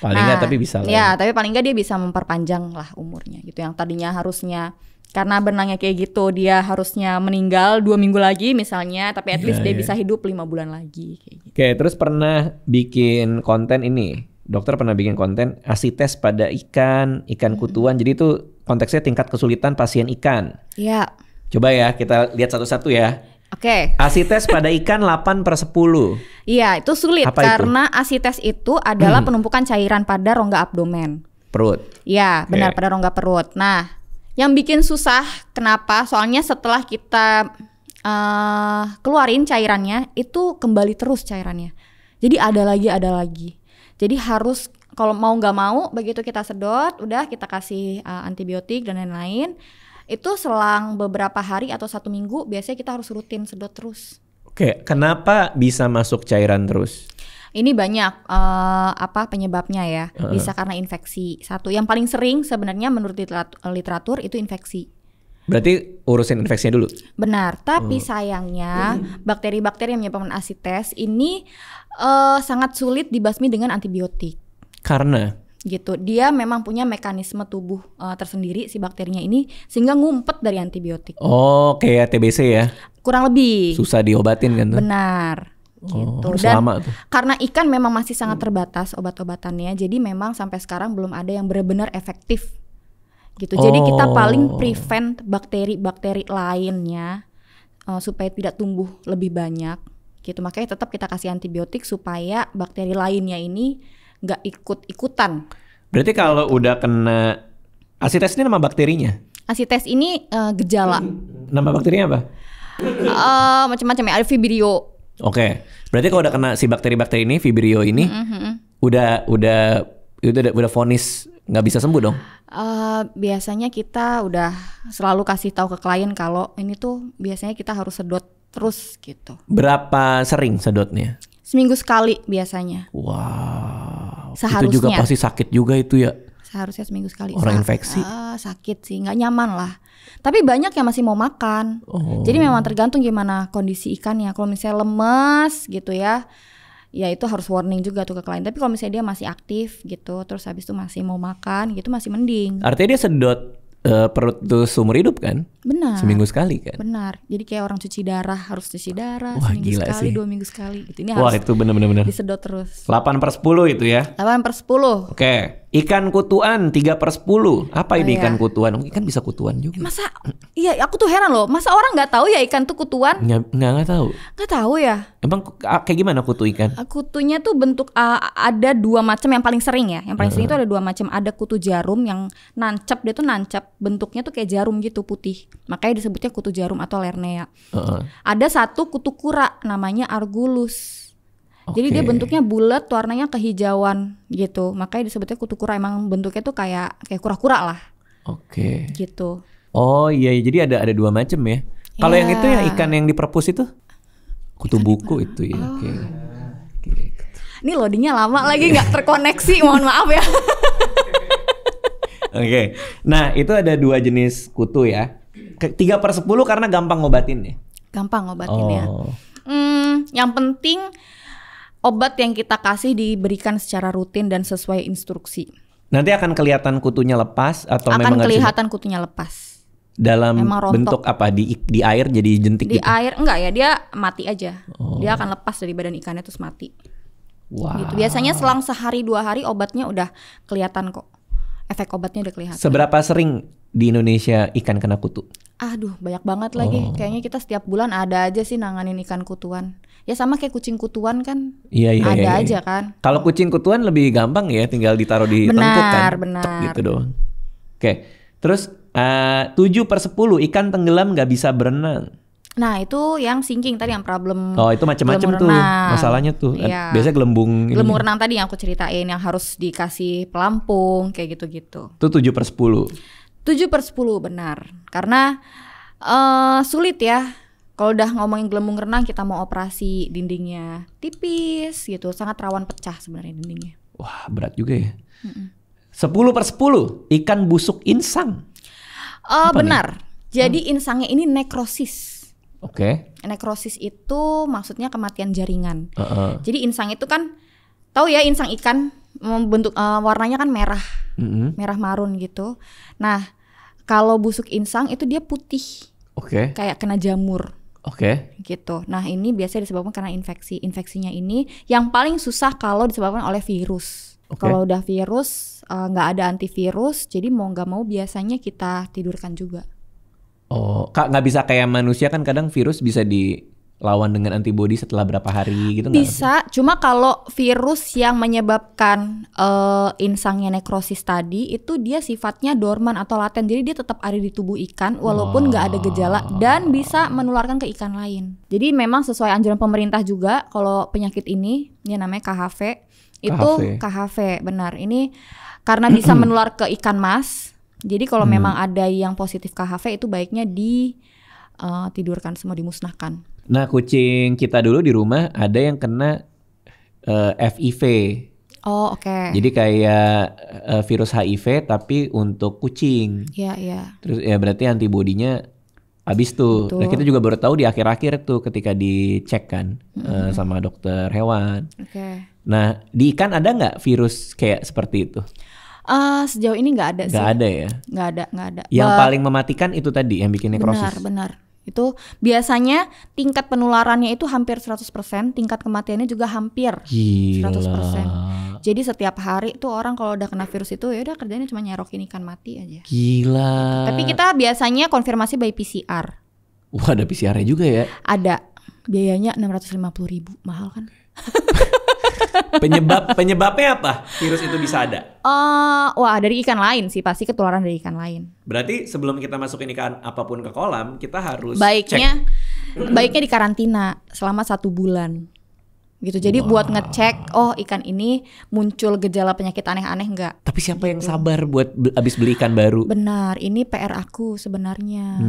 Paling nggak tapi bisa lah. Ya tapi paling nggak dia bisa memperpanjang lah umurnya gitu. Yang tadinya harusnya karena benangnya kayak gitu dia harusnya meninggal 2 minggu lagi misalnya, tapi at least dia bisa hidup 5 bulan lagi kayak gitu. Oke, terus pernah bikin konten ini, dokter pernah bikin konten ASI tes pada ikan kutuan. Jadi itu konteksnya tingkat kesulitan pasien ikan. Iya. Coba ya kita lihat satu-satu ya. Oke. ASI tes pada ikan 8/10. Iya, itu sulit. Apa karena ASI tes itu adalah penumpukan cairan pada rongga abdomen. Perut. Iya, benar, pada rongga perut. Nah, yang bikin susah kenapa? Soalnya setelah kita keluarin cairannya, itu kembali terus cairannya. Jadi ada lagi. Jadi harus kalau mau nggak mau, begitu kita sedot, udah kita kasih antibiotik dan lain-lain. Itu selang beberapa hari atau 1 minggu, biasanya kita harus rutin sedot terus. Oke, kenapa bisa masuk cairan terus? Ini banyak penyebabnya ya. Bisa karena infeksi. Satu yang paling sering sebenarnya menurut literatur itu infeksi. Berarti urusin infeksinya dulu. Benar, tapi sayangnya bakteri-bakteri yang menyebabkan ASI tes ini sangat sulit dibasmi dengan antibiotik. Karena gitu. Dia memang punya mekanisme tubuh tersendiri si bakterinya ini sehingga ngumpet dari antibiotik. Oh, kayak TBC ya. Kurang lebih. Susah diobatin kan tuh. Benar. Gitu. Dan tuh. Karena ikan memang masih sangat terbatas obat-obatannya, jadi memang sampai sekarang belum ada yang benar-benar efektif gitu. Jadi kita paling prevent bakteri-bakteri lainnya supaya tidak tumbuh lebih banyak gitu. Makanya tetap kita kasih antibiotik supaya bakteri lainnya ini nggak ikut-ikutan. Berarti kalau udah kena ASI tes ini nama bakterinya? ASI tes ini gejala. Nama bakterinya apa? Macam-macam ya, ada Vibrio. Oke, berarti kalau udah kena si bakteri-bakteri ini, Vibrio ini, udah vonis nggak bisa sembuh dong? Biasanya kita udah selalu kasih tahu ke klien kalau ini tuh biasanya kita harus sedot terus gitu. Berapa sering sedotnya? Seminggu sekali biasanya. Wow. Seharusnya. Itu juga pasti sakit juga itu ya? Seharusnya seminggu sekali. Orang infeksi? Sakit sih, nggak nyaman lah. Tapi banyak yang masih mau makan. Jadi memang tergantung gimana kondisi ikannya. Kalau misalnya lemes gitu ya itu harus warning juga tuh ke klien. Tapi kalau misalnya dia masih aktif gitu, terus habis itu masih mau makan gitu, masih mending. Artinya dia sedot perut tuh seumur hidup kan? Benar. Seminggu sekali kan? Benar. Jadi kayak orang cuci darah, harus cuci darah. Wah, seminggu gila sekali, sih. 2 minggu sekali gitu. Ini wah harus itu benar-benar disedot terus. 8/10 itu ya? 8/10. Oke. Ikan kutuan 3/10. Apa ini ikan kutuan? Ikan bisa kutuan juga. Masa? Iya, aku tuh heran loh. Masa orang nggak tahu ya ikan tuh kutuan? Nggak tahu. Nggak tahu ya. Emang kayak gimana kutu ikan? Kutunya tuh bentuk ada 2 macam yang paling sering ya. Yang paling sering itu ada 2 macam. Ada kutu jarum yang nancap, dia tuh nancap. Bentuknya tuh kayak jarum gitu putih. Makanya disebutnya kutu jarum atau Lernea. Ada satu kutu kura namanya Argulus. Jadi dia bentuknya bulat, warnanya kehijauan gitu. Makanya disebutnya kutu kura. Emang bentuknya tuh kayak kura-kura lah. Oke. Gitu. Oh iya, jadi ada 2 macam ya. Kalau yang itu ya ikan yang di perpus itu kutu buku itu ya. Oke. Ini loadingnya lama lagi nggak terkoneksi, mohon maaf ya. Oke. Nah itu ada 2 jenis kutu ya. 3/10 karena gampang ngobatinnya. Gampang ngobatinnya. Yang penting obat yang kita kasih diberikan secara rutin dan sesuai instruksi. Nanti akan kelihatan kutunya lepas atau memang akan kelihatan kutunya lepas. Dalam bentuk apa? Di air jadi jentik di gitu? Di air enggak ya, dia mati aja. Dia akan lepas dari badan ikannya terus mati. Wow. Gitu. Biasanya selang sehari 2 hari obatnya udah kelihatan kok. Efek obatnya udah kelihatan. Seberapa sering di Indonesia ikan kena kutu? Aduh, banyak banget lagi. Kayaknya kita setiap bulan ada aja sih nanganin ikan kutuan. Ya sama kayak kucing kutuan kan. Iya. Ada aja kan. Kalau kucing kutuan lebih gampang ya, tinggal ditaruh di tengkuk kan. Benar. Gitu doang. Oke. Terus 7/10 ikan tenggelam nggak bisa berenang. Nah itu yang sinking tadi, yang problem. Oh itu macam-macam tuh masalahnya tuh. Iya. Biasanya gelembung renang tadi yang aku ceritain, yang harus dikasih pelampung kayak gitu-gitu. Itu 7/10. 7/10 benar. Karena sulit ya. Kalau udah ngomongin gelembung renang, kita mau operasi dindingnya tipis gitu, sangat rawan pecah sebenarnya dindingnya. Wah berat juga ya. 10/10 ikan busuk insang. Benar. Jadi insangnya ini nekrosis. Oke. Nekrosis itu maksudnya kematian jaringan. Jadi insang itu kan, tahu ya insang ikan bentuk warnanya kan merah, merah marun gitu. Nah kalau busuk insang itu dia putih. Oke. Kayak kena jamur. Oke. Gitu. Nah ini biasanya disebabkan karena infeksi. Infeksinya ini yang paling susah kalau disebabkan oleh virus. Kalau udah virus nggak ada antivirus, jadi mau nggak mau biasanya kita tidurkan juga. Oh, Kak, nggak bisa kayak manusia kan, kadang virus bisa dilawan dengan antibodi setelah berapa hari gitu nggak? Bisa, cuma kalau virus yang menyebabkan insangnya nekrosis tadi itu dia sifatnya dorman atau laten, jadi dia tetap ada di tubuh ikan walaupun nggak ada gejala dan bisa menularkan ke ikan lain. Jadi memang sesuai anjuran pemerintah juga kalau penyakit ini namanya KHV. Itu KHV benar. Ini karena bisa menular ke ikan mas. Jadi kalau memang ada yang positif KHV itu baiknya ditidurkan semua, dimusnahkan. Nah kucing kita dulu di rumah ada yang kena FIV. Oh oke. Jadi kayak virus HIV tapi untuk kucing. Iya. Terus ya berarti antibodinya habis tuh. Betul. Nah kita juga baru tahu di akhir-akhir tuh ketika dicek kan sama dokter hewan. Oke. Nah di ikan ada nggak virus kayak seperti itu? Sejauh ini nggak ada sih. Nggak ada ya? Nggak ada. Yang paling mematikan itu tadi yang bikin nekrosis. Benar. Itu biasanya tingkat penularannya itu hampir 100%, tingkat kematiannya juga hampir 100%. Jadi setiap hari tuh orang kalau udah kena virus itu ya udah kerjanya cuma nyerokin ikan mati aja. Gila. Tapi kita biasanya konfirmasi by PCR. Wah ada PCR-nya juga ya? Ada. Biayanya 650.000, mahal kan? Penyebabnya apa? Virus itu bisa ada? Wah dari ikan lain sih, pasti ketularan dari ikan lain. Berarti sebelum kita masukin ikan apapun ke kolam, kita harus baiknya di karantina selama 1 bulan. Gitu. Jadi buat ngecek, oh ikan ini muncul gejala penyakit aneh-aneh enggak? Tapi siapa yang sabar buat abis beli ikan baru? Benar, ini PR aku sebenarnya.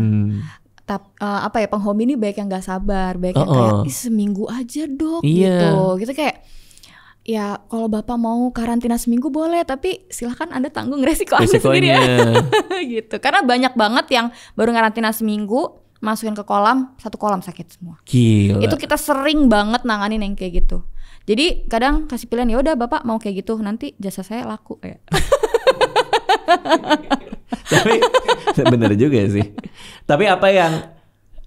Penghobi ini baik yang nggak sabar, baik yang kayak seminggu aja dok, gitu kayak ya kalau bapak mau karantina seminggu boleh, tapi silahkan Anda tanggung resiko Anda sendiri ya. Gitu, karena banyak banget yang baru karantina seminggu masukin ke kolam, 1 kolam sakit semua. Gila. Itu kita sering banget nanganin yang kayak gitu. Jadi kadang kasih pilihan, ya udah bapak mau kayak gitu, nanti jasa saya laku ya. Tapi bener juga sih. Tapi apa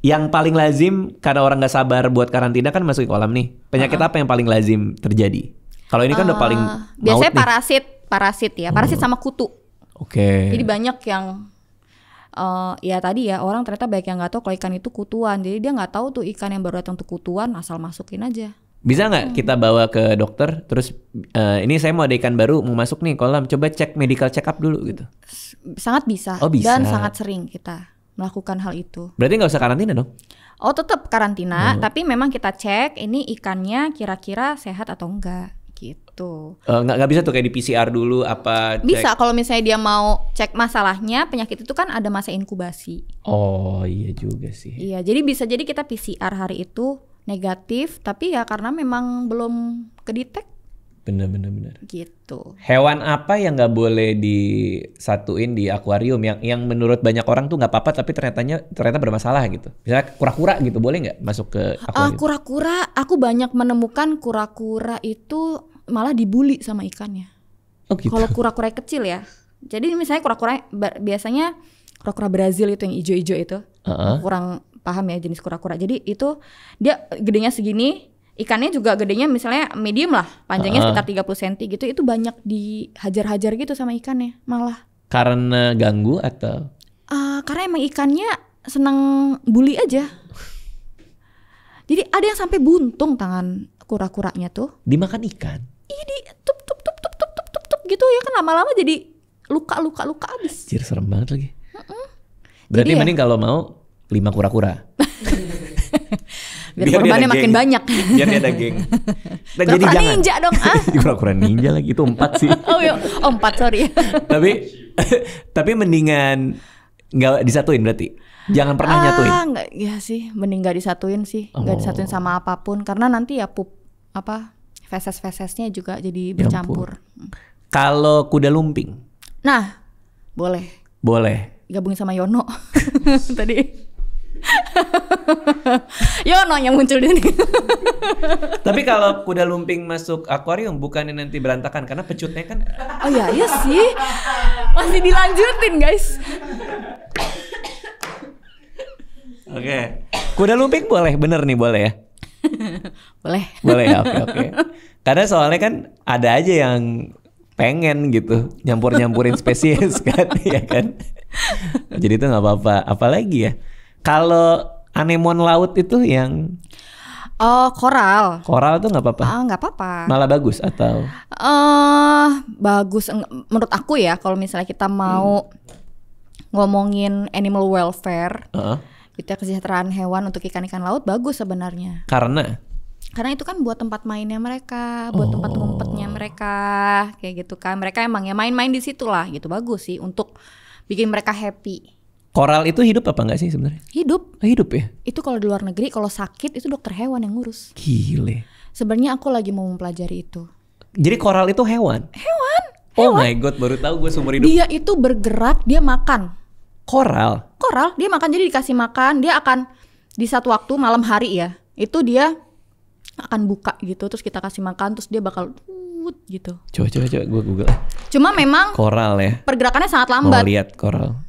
yang paling lazim karena orang nggak sabar buat karantina kan masuk ke kolam nih. Penyakit apa yang paling lazim terjadi? Kalau ini kan udah paling biasanya parasit ya, parasit sama kutu. Oke. Jadi banyak yang ya tadi ya orang ternyata banyak yang nggak tahu kalau ikan itu kutuan. Jadi dia nggak tahu tuh ikan yang baru datang tuh kutuan, asal masukin aja. Bisa nggak kita bawa ke dokter terus ini saya mau ada ikan baru mau masuk nih kolam, coba cek medical check up dulu gitu? Sangat bisa. Oh, bisa. Dan sangat sering kita melakukan hal itu. Berarti nggak usah karantina dong? Oh tetap karantina, tapi memang kita cek ini ikannya kira-kira sehat atau enggak gitu. Nggak bisa tuh kayak di PCR dulu apa? Bisa kalau misalnya dia mau cek masalahnya, penyakit itu kan ada masa inkubasi. Oh iya juga sih. Iya, jadi bisa jadi kita PCR hari itu negatif, tapi ya karena memang belum kedetek. Bener. Gitu. Hewan apa yang nggak boleh disatuin di akuarium yang menurut banyak orang tuh nggak apa-apa tapi ternyata bermasalah gitu. Misalnya kura-kura gitu boleh nggak masuk ke akuarium? Kura-kura, aku banyak menemukan kura-kura itu malah dibully sama ikannya. Oh gitu. Kalau kura-kura kecil ya. Jadi misalnya kura-kura biasanya kura-kura Brazil itu yang ijo-ijo itu. Kurang paham ya jenis kura-kura. Jadi itu dia gedenya segini. Ikannya juga gedenya misalnya medium lah, panjangnya sekitar 30 cm gitu, itu banyak dihajar-hajar gitu sama ikannya malah. Karena ganggu atau? Karena emang ikannya senang bully aja. Jadi ada yang sampai buntung tangan kura-kuranya tuh. Dimakan ikan? Iya di tup gitu ya kan lama-lama jadi luka abis. Anjir serem banget lagi. Berarti mending kalau mau 5 kura-kura. Biar korbannya makin banyak. Biar dia ada geng. Kura-kura ninja dong. Kura-kura ninja lagi itu 4 sih. Oh 4 sorry. tapi mendingan nggak disatuin berarti. Jangan pernah nyatuin. Enggak, ya sih, mending nggak disatuin sih. Nggak disatuin sama apapun karena nanti ya feses-fesesnya juga jadi bercampur. Kalau kuda lumping. Nah, boleh. Gabungin sama Yono tadi. Yono yang muncul di sini. Tapi kalau kuda lumping masuk akuarium bukannya nanti berantakan karena pecutnya kan? Oh iya sih. Masih dilanjutin guys. Oke. Kuda lumping boleh, bener nih boleh ya? Boleh ya, oke. Karena soalnya kan ada aja yang pengen gitu nyampur-nyampurin spesies kan, ya kan? Jadi itu nggak apa-apa. Apalagi ya? Kalau anemon laut itu yang koral. Koral tuh nggak apa-apa. Nggak apa-apa. Malah bagus atau? Bagus menurut aku ya. Kalau misalnya kita mau ngomongin animal welfare, kita kesejahteraan hewan untuk ikan-ikan laut bagus sebenarnya. Karena itu kan buat tempat mainnya mereka, buat tempat ngumpetnya mereka, kayak gitu kan. Mereka emang ya main-main di situ lah, gitu bagus sih untuk bikin mereka happy. Koral itu hidup apa enggak sih sebenarnya? Hidup. Hidup ya? Itu kalau di luar negeri, kalau sakit itu dokter hewan yang ngurus. Gile. Sebenarnya aku lagi mau mempelajari itu. Jadi koral itu hewan? Hewan. Oh my god, baru tahu gue seumur hidup. Dia itu bergerak, dia makan. Koral, dia makan, jadi dikasih makan, dia akan di satu waktu malam hari ya, itu dia akan buka gitu, terus kita kasih makan, terus dia bakal gitu. Coba gue Google. Cuma memang koral ya. Pergerakannya sangat lambat. Mau lihat koral.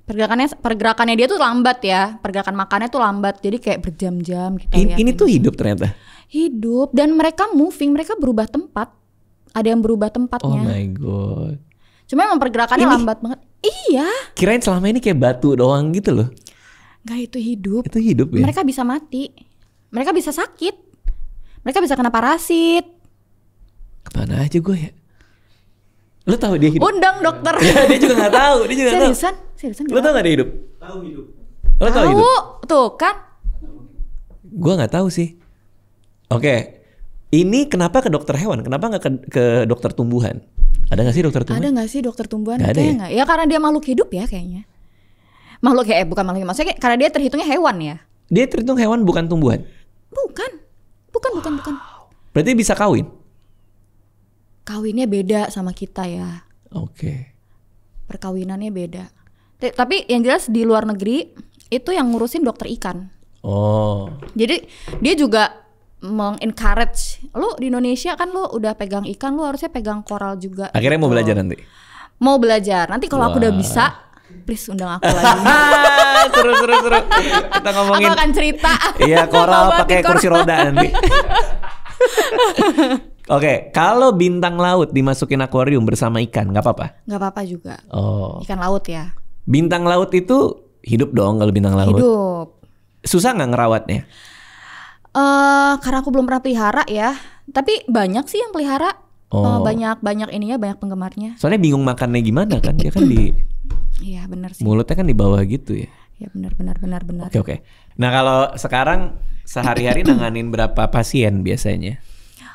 Pergerakannya dia tuh lambat ya, pergerakan makannya tuh lambat, jadi kayak berjam-jam kita lihat. Ini tuh hidup ternyata. Hidup dan mereka moving, mereka berubah tempat. Ada yang berubah tempatnya. Oh my god. Cuma emang pergerakannya lambat banget. Iya. Kirain selama ini kayak batu doang gitu loh. Nggak, itu hidup. Itu hidup ya. Mereka bisa mati. Mereka bisa sakit. Mereka bisa kena parasit. Kemana aja gue ya? Lu tahu dia hidup? Undang dokter. Ya, dia juga nggak tahu. Dia juga nggak tahu. Seriusan. Lu tahu nggak dia hidup? Tahu hidup. Lu tahu hidup? Tuh kan. Gue nggak tahu sih. Oke. Ini kenapa ke dokter hewan? Kenapa nggak ke dokter tumbuhan? Ada nggak sih dokter tumbuhan? Ada nggak sih dokter tumbuhan? Gak ada ya? Nggak. Ya karena dia makhluk hidup ya kayaknya. Bukan makhluk hidup. Maksudnya karena dia terhitungnya hewan ya. Dia terhitung hewan bukan tumbuhan? Bukan. Berarti bisa kawin? Kawinnya beda sama kita ya. Oke. Perkawinannya beda. Tapi yang jelas di luar negeri itu yang ngurusin dokter ikan. Oh. Jadi dia juga mengencourage lu di Indonesia kan lu udah pegang ikan, lu harusnya pegang koral juga. Akhirnya gitu. mau belajar nanti? Mau belajar. Nanti kalau aku udah bisa, please undang aku lagi. Seru. Kita ngomongin. Aku akan cerita. Iya, koral pakai kursi roda nanti. Oke, kalau bintang laut dimasukin akuarium bersama ikan, nggak apa-apa? Nggak apa-apa juga. Oh. Ikan laut ya. Bintang laut itu hidup dong kalau bintang laut. Hidup. Susah nggak ngerawatnya? Karena aku belum pernah pelihara ya. Tapi banyak sih yang pelihara. Banyak ininya, banyak penggemarnya. Soalnya bingung makannya gimana kan? Dia kan di Iya benar sih. mulutnya kan di bawah gitu ya. Ya benar. Oke. Nah kalau sekarang sehari-hari nanganin berapa pasien biasanya?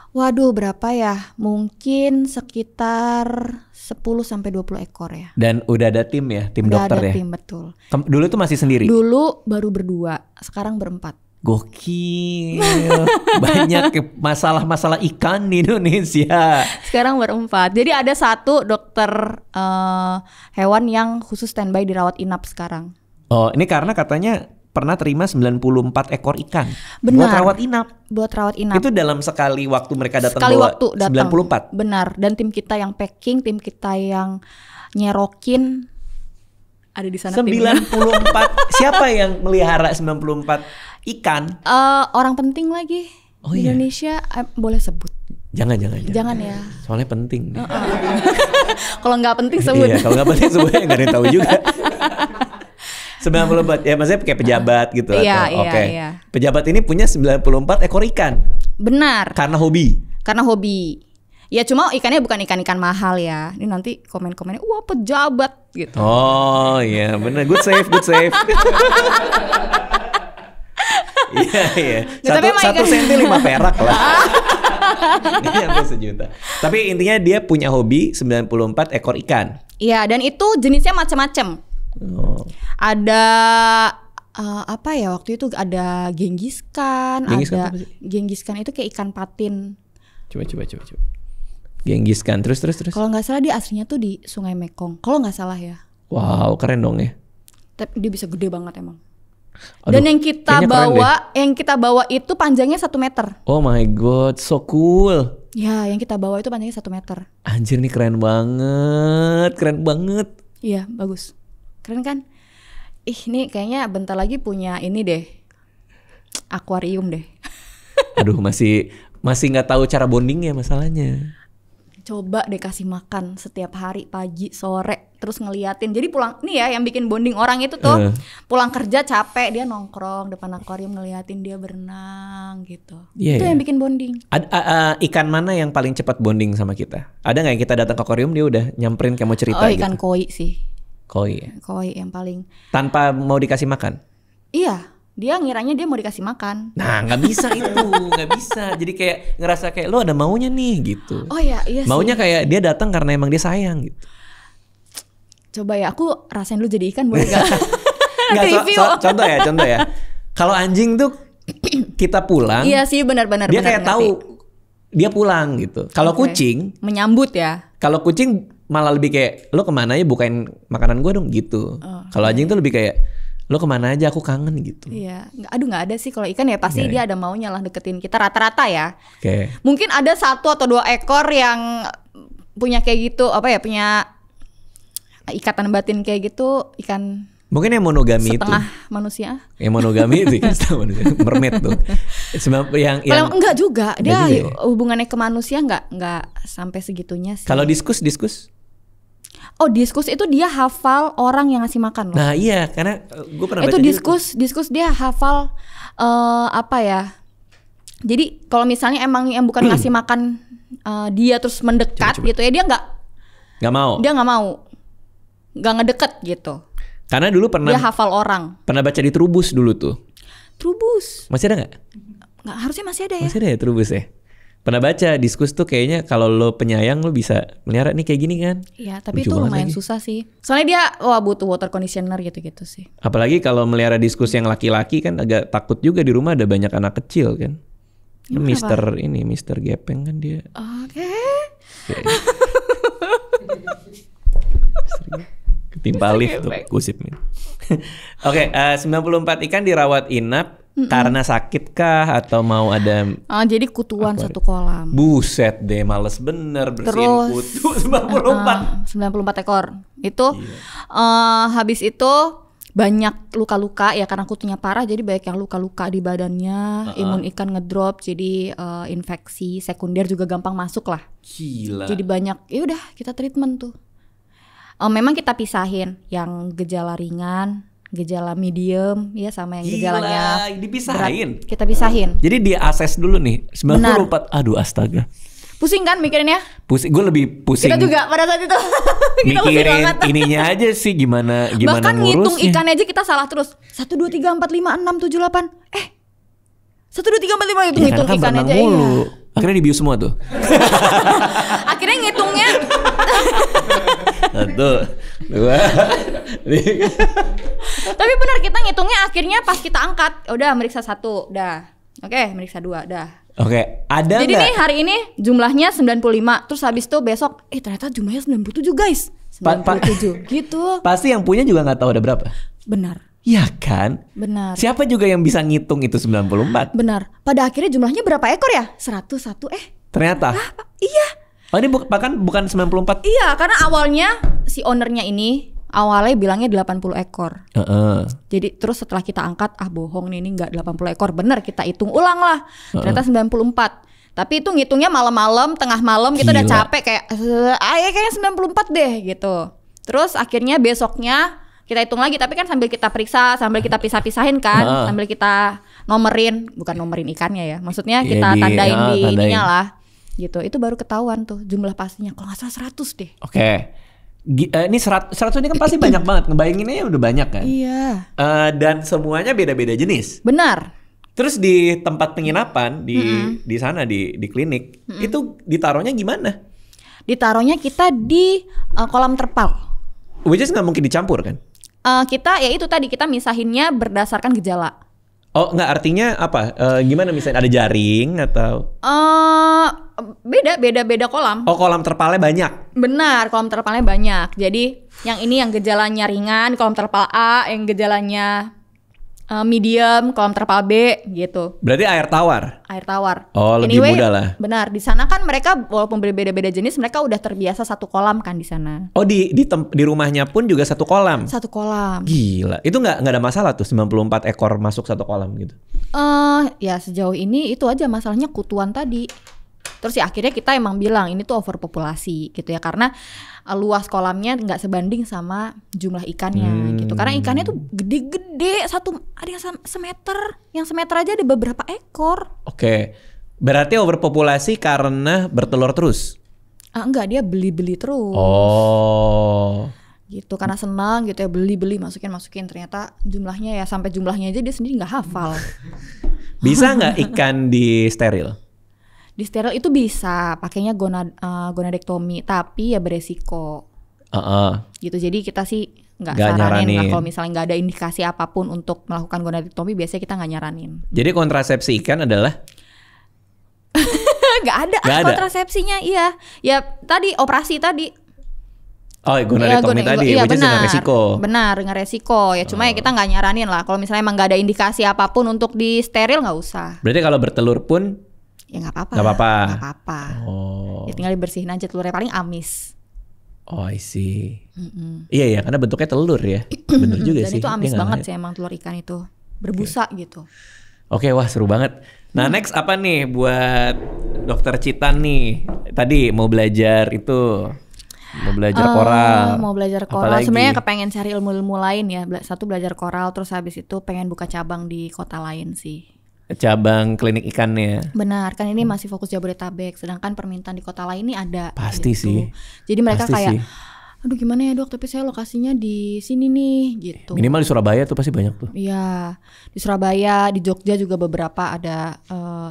Waduh, berapa ya? Mungkin sekitar 10-20 ekor ya. Dan udah ada tim ya, tim Udah dokter ada ya? tim, betul. Dulu tuh masih sendiri? Dulu baru berdua, sekarang berempat. Gokil. Banyak masalah-masalah ikan di Indonesia. Sekarang berempat. Jadi ada satu dokter hewan yang khusus standby dirawat inap sekarang. Oh, ini karena katanya pernah terima 94 ekor ikan. Benar. Buat rawat inap. Buat rawat inap. Itu dalam sekali waktu mereka datang Sekali bawa waktu datang. 94. Benar. Dan tim kita yang packing, tim kita yang nyerokin ada di sana. 94. Siapa yang melihara 94 ikan? Orang penting lagi di Indonesia. Boleh sebut? Jangan ya. Soalnya penting. Kalau nggak penting sebut. Iya, kalau nggak penting sebutnya nggak ada yang tahu juga. 94 ya, maksudnya kayak pejabat gitu Iya, atau oke. iya. Pejabat ini punya 94 ekor ikan. Benar. Karena hobi. Ya cuma ikannya bukan ikan-ikan mahal ya. Ini nanti komen-komennya, wah pejabat gitu. Oh iya, benar. Good save. Iya. Satu senti 5 perak lah. Ini hampir sejuta. Tapi intinya dia punya hobi 94 ekor ikan. Iya, dan itu jenisnya macam-macam. Oh. Ada apa ya waktu itu ada Genghis-Khan, ada Genghis-Khan itu kayak ikan patin. Coba. Genghis-Khan terus. Kalau nggak salah dia aslinya tuh di Sungai Mekong. Kalau nggak salah ya. Wow, keren dong ya. Tapi dia bisa gede banget emang. Aduh, dan yang kita bawa itu panjangnya 1 meter. Oh my god, so cool. Ya, yang kita bawa itu panjangnya 1 meter. Anjir nih keren banget. Iya, bagus. Keren kan? Ini kayaknya bentar lagi punya ini deh. Akuarium deh. Aduh, masih nggak tahu cara bondingnya masalahnya. Coba deh kasih makan setiap hari pagi, sore, terus ngeliatin. Jadi pulang, nih ya yang bikin bonding orang itu tuh pulang kerja capek, dia nongkrong depan akuarium ngeliatin dia berenang gitu. Itu yang bikin bonding. Ikan mana yang paling cepat bonding sama kita? Ada nggak yang kita datang ke akuarium dia udah nyamperin kayak mau cerita gitu? Ikan koi sih. Koi yang paling. Tanpa mau dikasih makan? Iya, dia ngiranya dia mau dikasih makan. Nah, nggak bisa itu, nggak bisa. Jadi kayak ngerasa kayak lo ada maunya nih gitu. Oh iya maunya sih. Kayak dia datang karena emang dia sayang gitu. Coba ya, aku rasain dulu jadi ikan boleh gak? Contoh ya. Kalau anjing tuh kita pulang. Iya sih, benar-benar. Dia kayak tahu dia pulang gitu. Kalau kucing menyambut ya. Kalau kucing malah lebih kayak lo kemana aja bukain makanan gue dong gitu. Kalau anjing tuh lebih kayak lo kemana aja aku kangen gitu. Iya, nggak ada sih kalau ikan ya pasti dia ada maunya lah deketin kita rata-rata ya. Oke. Mungkin ada 1 atau 2 ekor yang punya kayak gitu punya ikatan batin kayak gitu ikan. Mungkin yang monogami setengah itu. manusia. Yang monogami itu kan setengah manusia. Mermaid tuh. Sebab yang enggak juga. Dia juga ya? Hubungannya ke manusia enggak sampai segitunya sih. Kalau diskus? Oh, diskus itu dia hafal orang yang ngasih makan loh. Nah iya, karena gue pernah baca itu diskus dia hafal jadi kalau misalnya emang yang bukan ngasih makan dia terus mendekat coba. gitu ya dia nggak mau. Dia nggak mau, nggak ngedeket gitu. Karena dulu dia hafal orang. Pernah baca di Trubus dulu tuh. Trubus masih ada nggak? Nggak, harusnya masih ada ya. Masih ada ya Trubus ya. Pernah baca diskus tuh kayaknya kalau lo penyayang lo bisa melihara nih kayak gini kan. Iya, tapi itu lumayan susah sih. Soalnya dia butuh water conditioner gitu-gitu sih. Apalagi kalau melihara diskus yang laki-laki kan agak takut juga, di rumah ada banyak anak kecil kan. Mister Gepeng kan dia. Oke. Ketimpa lift tuh gosipnya. Oke, 94 ikan dirawat inap. Karena sakit kah atau mau ada jadi kutuan satu kolam. Buset deh, males bener bersihin kutu 94 ekor. Itu habis itu banyak luka-luka ya karena kutunya parah, jadi banyak yang luka-luka di badannya, imun ikan ngedrop, jadi infeksi sekunder juga gampang masuk lah. Gila. Jadi banyak, ya udah kita treatment tuh. Memang kita pisahin yang gejala ringan, gejala medium, ya sama yang gejalanya dipisahin. Berat, kita pisahin. Jadi dia assess dulu nih 94. Aduh astaga. Pusing kan mikirinnya? Pusing, gue lebih pusing. Kita juga pada saat itu. Kita mikirin ininya aja sih gimana bahkan ngitung ngurusnya. ikan aja kita salah terus. 1 2 3 4 5 6 7 8. 1 2 3 4 5 itu ngitung kan ikan aja mulu. iya. Akhirnya dibius semua tuh. Akhirnya ngitungnya 1 2 tapi benar kita ngitungnya akhirnya pas kita angkat, udah meriksa 1, dah. Oke, meriksa 2, dah. Oke, ada jadi gak? nih hari ini jumlahnya 95, terus habis itu besok ternyata jumlahnya 97 guys. 97 gitu. Pasti yang punya juga gak tahu ada berapa. Benar. Ya kan? Benar. Siapa juga yang bisa ngitung itu 94? Benar. Pada akhirnya jumlahnya berapa ekor ya? 101. Ternyata. Iya. Oh ini bahkan bukan 94. Iya, karena awalnya si ownernya ini awalnya bilangnya 80 ekor. Jadi terus setelah kita angkat, bohong nih, ini nggak 80 ekor. Bener, kita hitung ulang lah. Ternyata 94. Tapi itu ngitungnya malam-malam, tengah malam kita udah capek kayak kayaknya 94 deh gitu. Terus akhirnya besoknya kita hitung lagi, tapi kan sambil kita periksa, sambil kita pisah-pisahin kan, sambil kita bukan nomerin ikannya ya. Maksudnya kita tandain di ininya lah. Gitu. Itu baru ketahuan tuh jumlah pastinya. Kalau nggak salah 100 deh. Oke. Ini 100 ini kan pasti banyak banget. Ngebayanginnya udah banyak kan? Iya. Dan semuanya beda-beda jenis. Benar. Terus di tempat penginapan di sana di klinik itu ditaruhnya gimana? Ditaruhnya kita di kolam terpal. Which is nggak mungkin dicampur kan? Kita ya itu tadi kita misahinnya berdasarkan gejala. Oh nggak, artinya apa? Gimana misalnya ada jaring atau? Beda kolam. Oh kolam terpalnya banyak. Benar, kolam terpalnya banyak. Jadi yang ini yang gejalanya ringan, kolam terpal A, yang gejalanya medium, kolam terpal B gitu. Berarti air tawar. Air tawar. Oh, lebih mudah lah. Benar, di sana kan mereka walaupun berbeda-beda jenis, mereka udah terbiasa satu kolam kan di sana. Oh di rumahnya pun juga satu kolam. Satu kolam. Gila, itu nggak ada masalah tuh 94 ekor masuk satu kolam gitu. Ya sejauh ini itu aja masalahnya kutuan tadi. Terus ya akhirnya kita emang bilang ini tuh overpopulasi gitu ya, karena luas kolamnya nggak sebanding sama jumlah ikannya gitu. Karena ikannya tuh gede-gede, ada yang semeter, yang semeter aja ada beberapa ekor. Oke, berarti overpopulasi karena bertelur terus? Enggak, dia beli-beli terus. Oh. Gitu, karena senang gitu ya, beli-beli masukin ternyata jumlahnya ya sampai jumlahnya aja dia sendiri nggak hafal. Bisa nggak ikan di steril? Di steril itu bisa, pakainya gonadektomi, tapi ya beresiko. Gitu, jadi kita sih nggak saranin lah kalau misalnya nggak ada indikasi apapun untuk melakukan gonadektomi, biasanya kita nggak nyaranin. Jadi kontrasepsi ikan adalah? Nggak ada kontrasepsinya, iya. Ya tadi operasi tadi. Oh, gonadektomi tadi, iya, dengan resiko. Benar, dengan resiko. Ya cuma ya kita nggak nyaranin lah. Kalau misalnya emang nggak ada indikasi apapun untuk di steril, nggak usah. Berarti kalau bertelur pun? Ya nggak apa-apa. Nggak apa-apa. Ya tinggal dibersihin aja, telurnya paling amis. Oh, I see. Iya karena bentuknya telur ya. Bener juga Dan sih. Dan itu amis banget sih emang telur ikan itu. Berbusa gitu. Oke, wah seru banget. Nah next apa nih buat Dokter Citan nih? Tadi mau belajar itu. Mau belajar koral. Mau belajar koral. Sebenarnya kepengen cari ilmu-ilmu lain ya. Satu belajar koral, terus habis itu pengen buka cabang di kota lain sih. Cabang klinik ikannya. Benar, kan ini masih fokus Jabodetabek, sedangkan permintaan di kota lain ini ada. Pasti gitu. sih. Jadi mereka kayak, aduh gimana ya dok, tapi saya lokasinya di sini nih gitu. Minimal di Surabaya tuh pasti banyak tuh. Iya, di Surabaya, di Jogja juga beberapa ada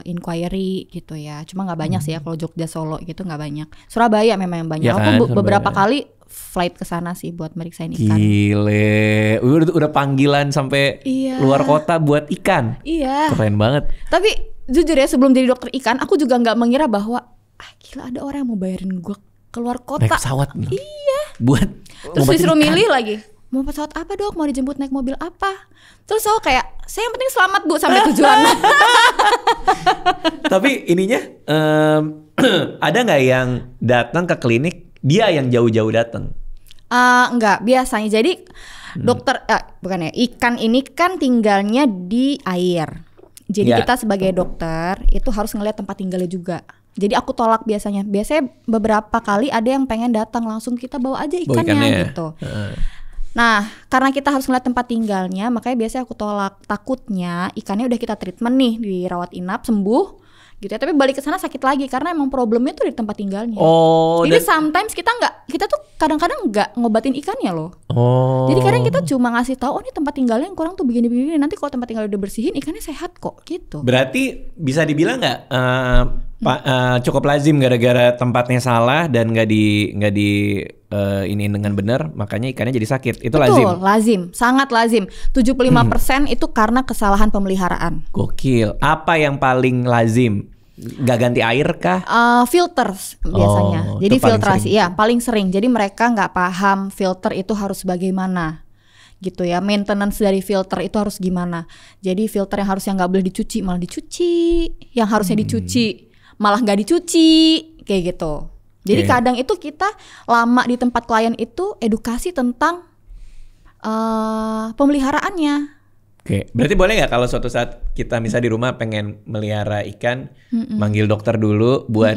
inquiry gitu ya. Cuma nggak banyak sih ya, kalau Jogja Solo gitu nggak banyak. Surabaya memang yang banyak. Ya Aku kan, beberapa kali flight ke sana sih buat meriksain ikan. Gile, udah panggilan sampai luar kota buat ikan. Iya. Keren banget. Tapi jujur ya, sebelum jadi dokter ikan, aku juga nggak mengira bahwa gila ada orang yang mau bayarin gue keluar kota. Naik pesawat. Iya. Buat. Terus disuruh milih lagi. Mau pesawat apa dok? Mau dijemput naik mobil apa? Terus aku kayak, saya yang penting selamat bu sampai tujuan. Tapi ininya ada nggak yang datang ke klinik dia yang jauh-jauh datang? Enggak, biasanya. Jadi dokter bukan ya, ikan ini kan tinggalnya di air. Jadi Ya. kita sebagai dokter itu harus ngelihat tempat tinggalnya juga. Jadi aku tolak biasanya. Biasanya beberapa kali ada yang pengen datang langsung, kita bawa aja ikannya gitu. Nah, karena kita harus ngeliat tempat tinggalnya, makanya biasanya aku tolak. Takutnya ikannya udah kita treatment nih, dirawat inap, sembuh gitu ya, tapi balik ke sana sakit lagi karena emang problemnya tuh di tempat tinggalnya. Oh, Jadi sometimes kita tuh kadang-kadang nggak ngobatin ikannya loh. Oh. Jadi kadang kita cuma ngasih tahu, oh ini tempat tinggalnya yang kurang tuh begini-begini. Nanti kalau tempat tinggal udah bersihin, ikannya sehat kok gitu. Berarti bisa dibilang nggak cukup lazim gara-gara tempatnya salah dan nggak di ini dengan benar, makanya ikannya jadi sakit. Itu lazim. Betul, lazim, sangat lazim. 75% itu karena kesalahan pemeliharaan. Gokil. Apa yang paling lazim? Nggak ganti air kah? Filters biasanya. Oh, Jadi itu paling filtrasi, sering. ya paling sering. Jadi mereka nggak paham filter itu harus bagaimana, gitu ya. Maintenance dari filter itu harus gimana. Jadi filter yang harusnya nggak boleh dicuci malah dicuci, yang harusnya dicuci malah nggak dicuci, kayak gitu. Jadi Oke. kadang itu kita lama di tempat klien itu edukasi tentang pemeliharaannya. Oke, berarti boleh nggak kalau suatu saat kita misalnya di rumah pengen melihara ikan, manggil dokter dulu buat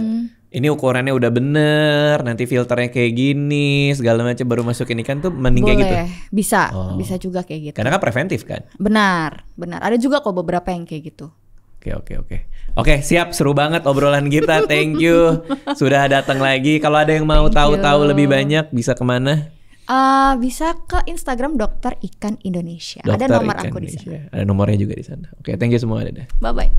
ini ukurannya udah bener, nanti filternya kayak gini, segala macam baru masukin ikan tuh mending kayak gitu. Boleh, bisa, Oh. bisa juga kayak gitu. Karena kan preventif kan. Benar, benar. Ada juga kok beberapa yang kayak gitu. Oke, siap, seru banget obrolan kita. Thank you sudah datang lagi. Kalau ada yang mau Thank tahu-tahu you. lebih banyak bisa kemana? Bisa ke Instagram Dokter Ikan Indonesia. Ada Dokter nomor Ikan aku di Indonesia. sana. Ada nomornya juga di sana. Oke, thank you semua. Dadah. Bye bye.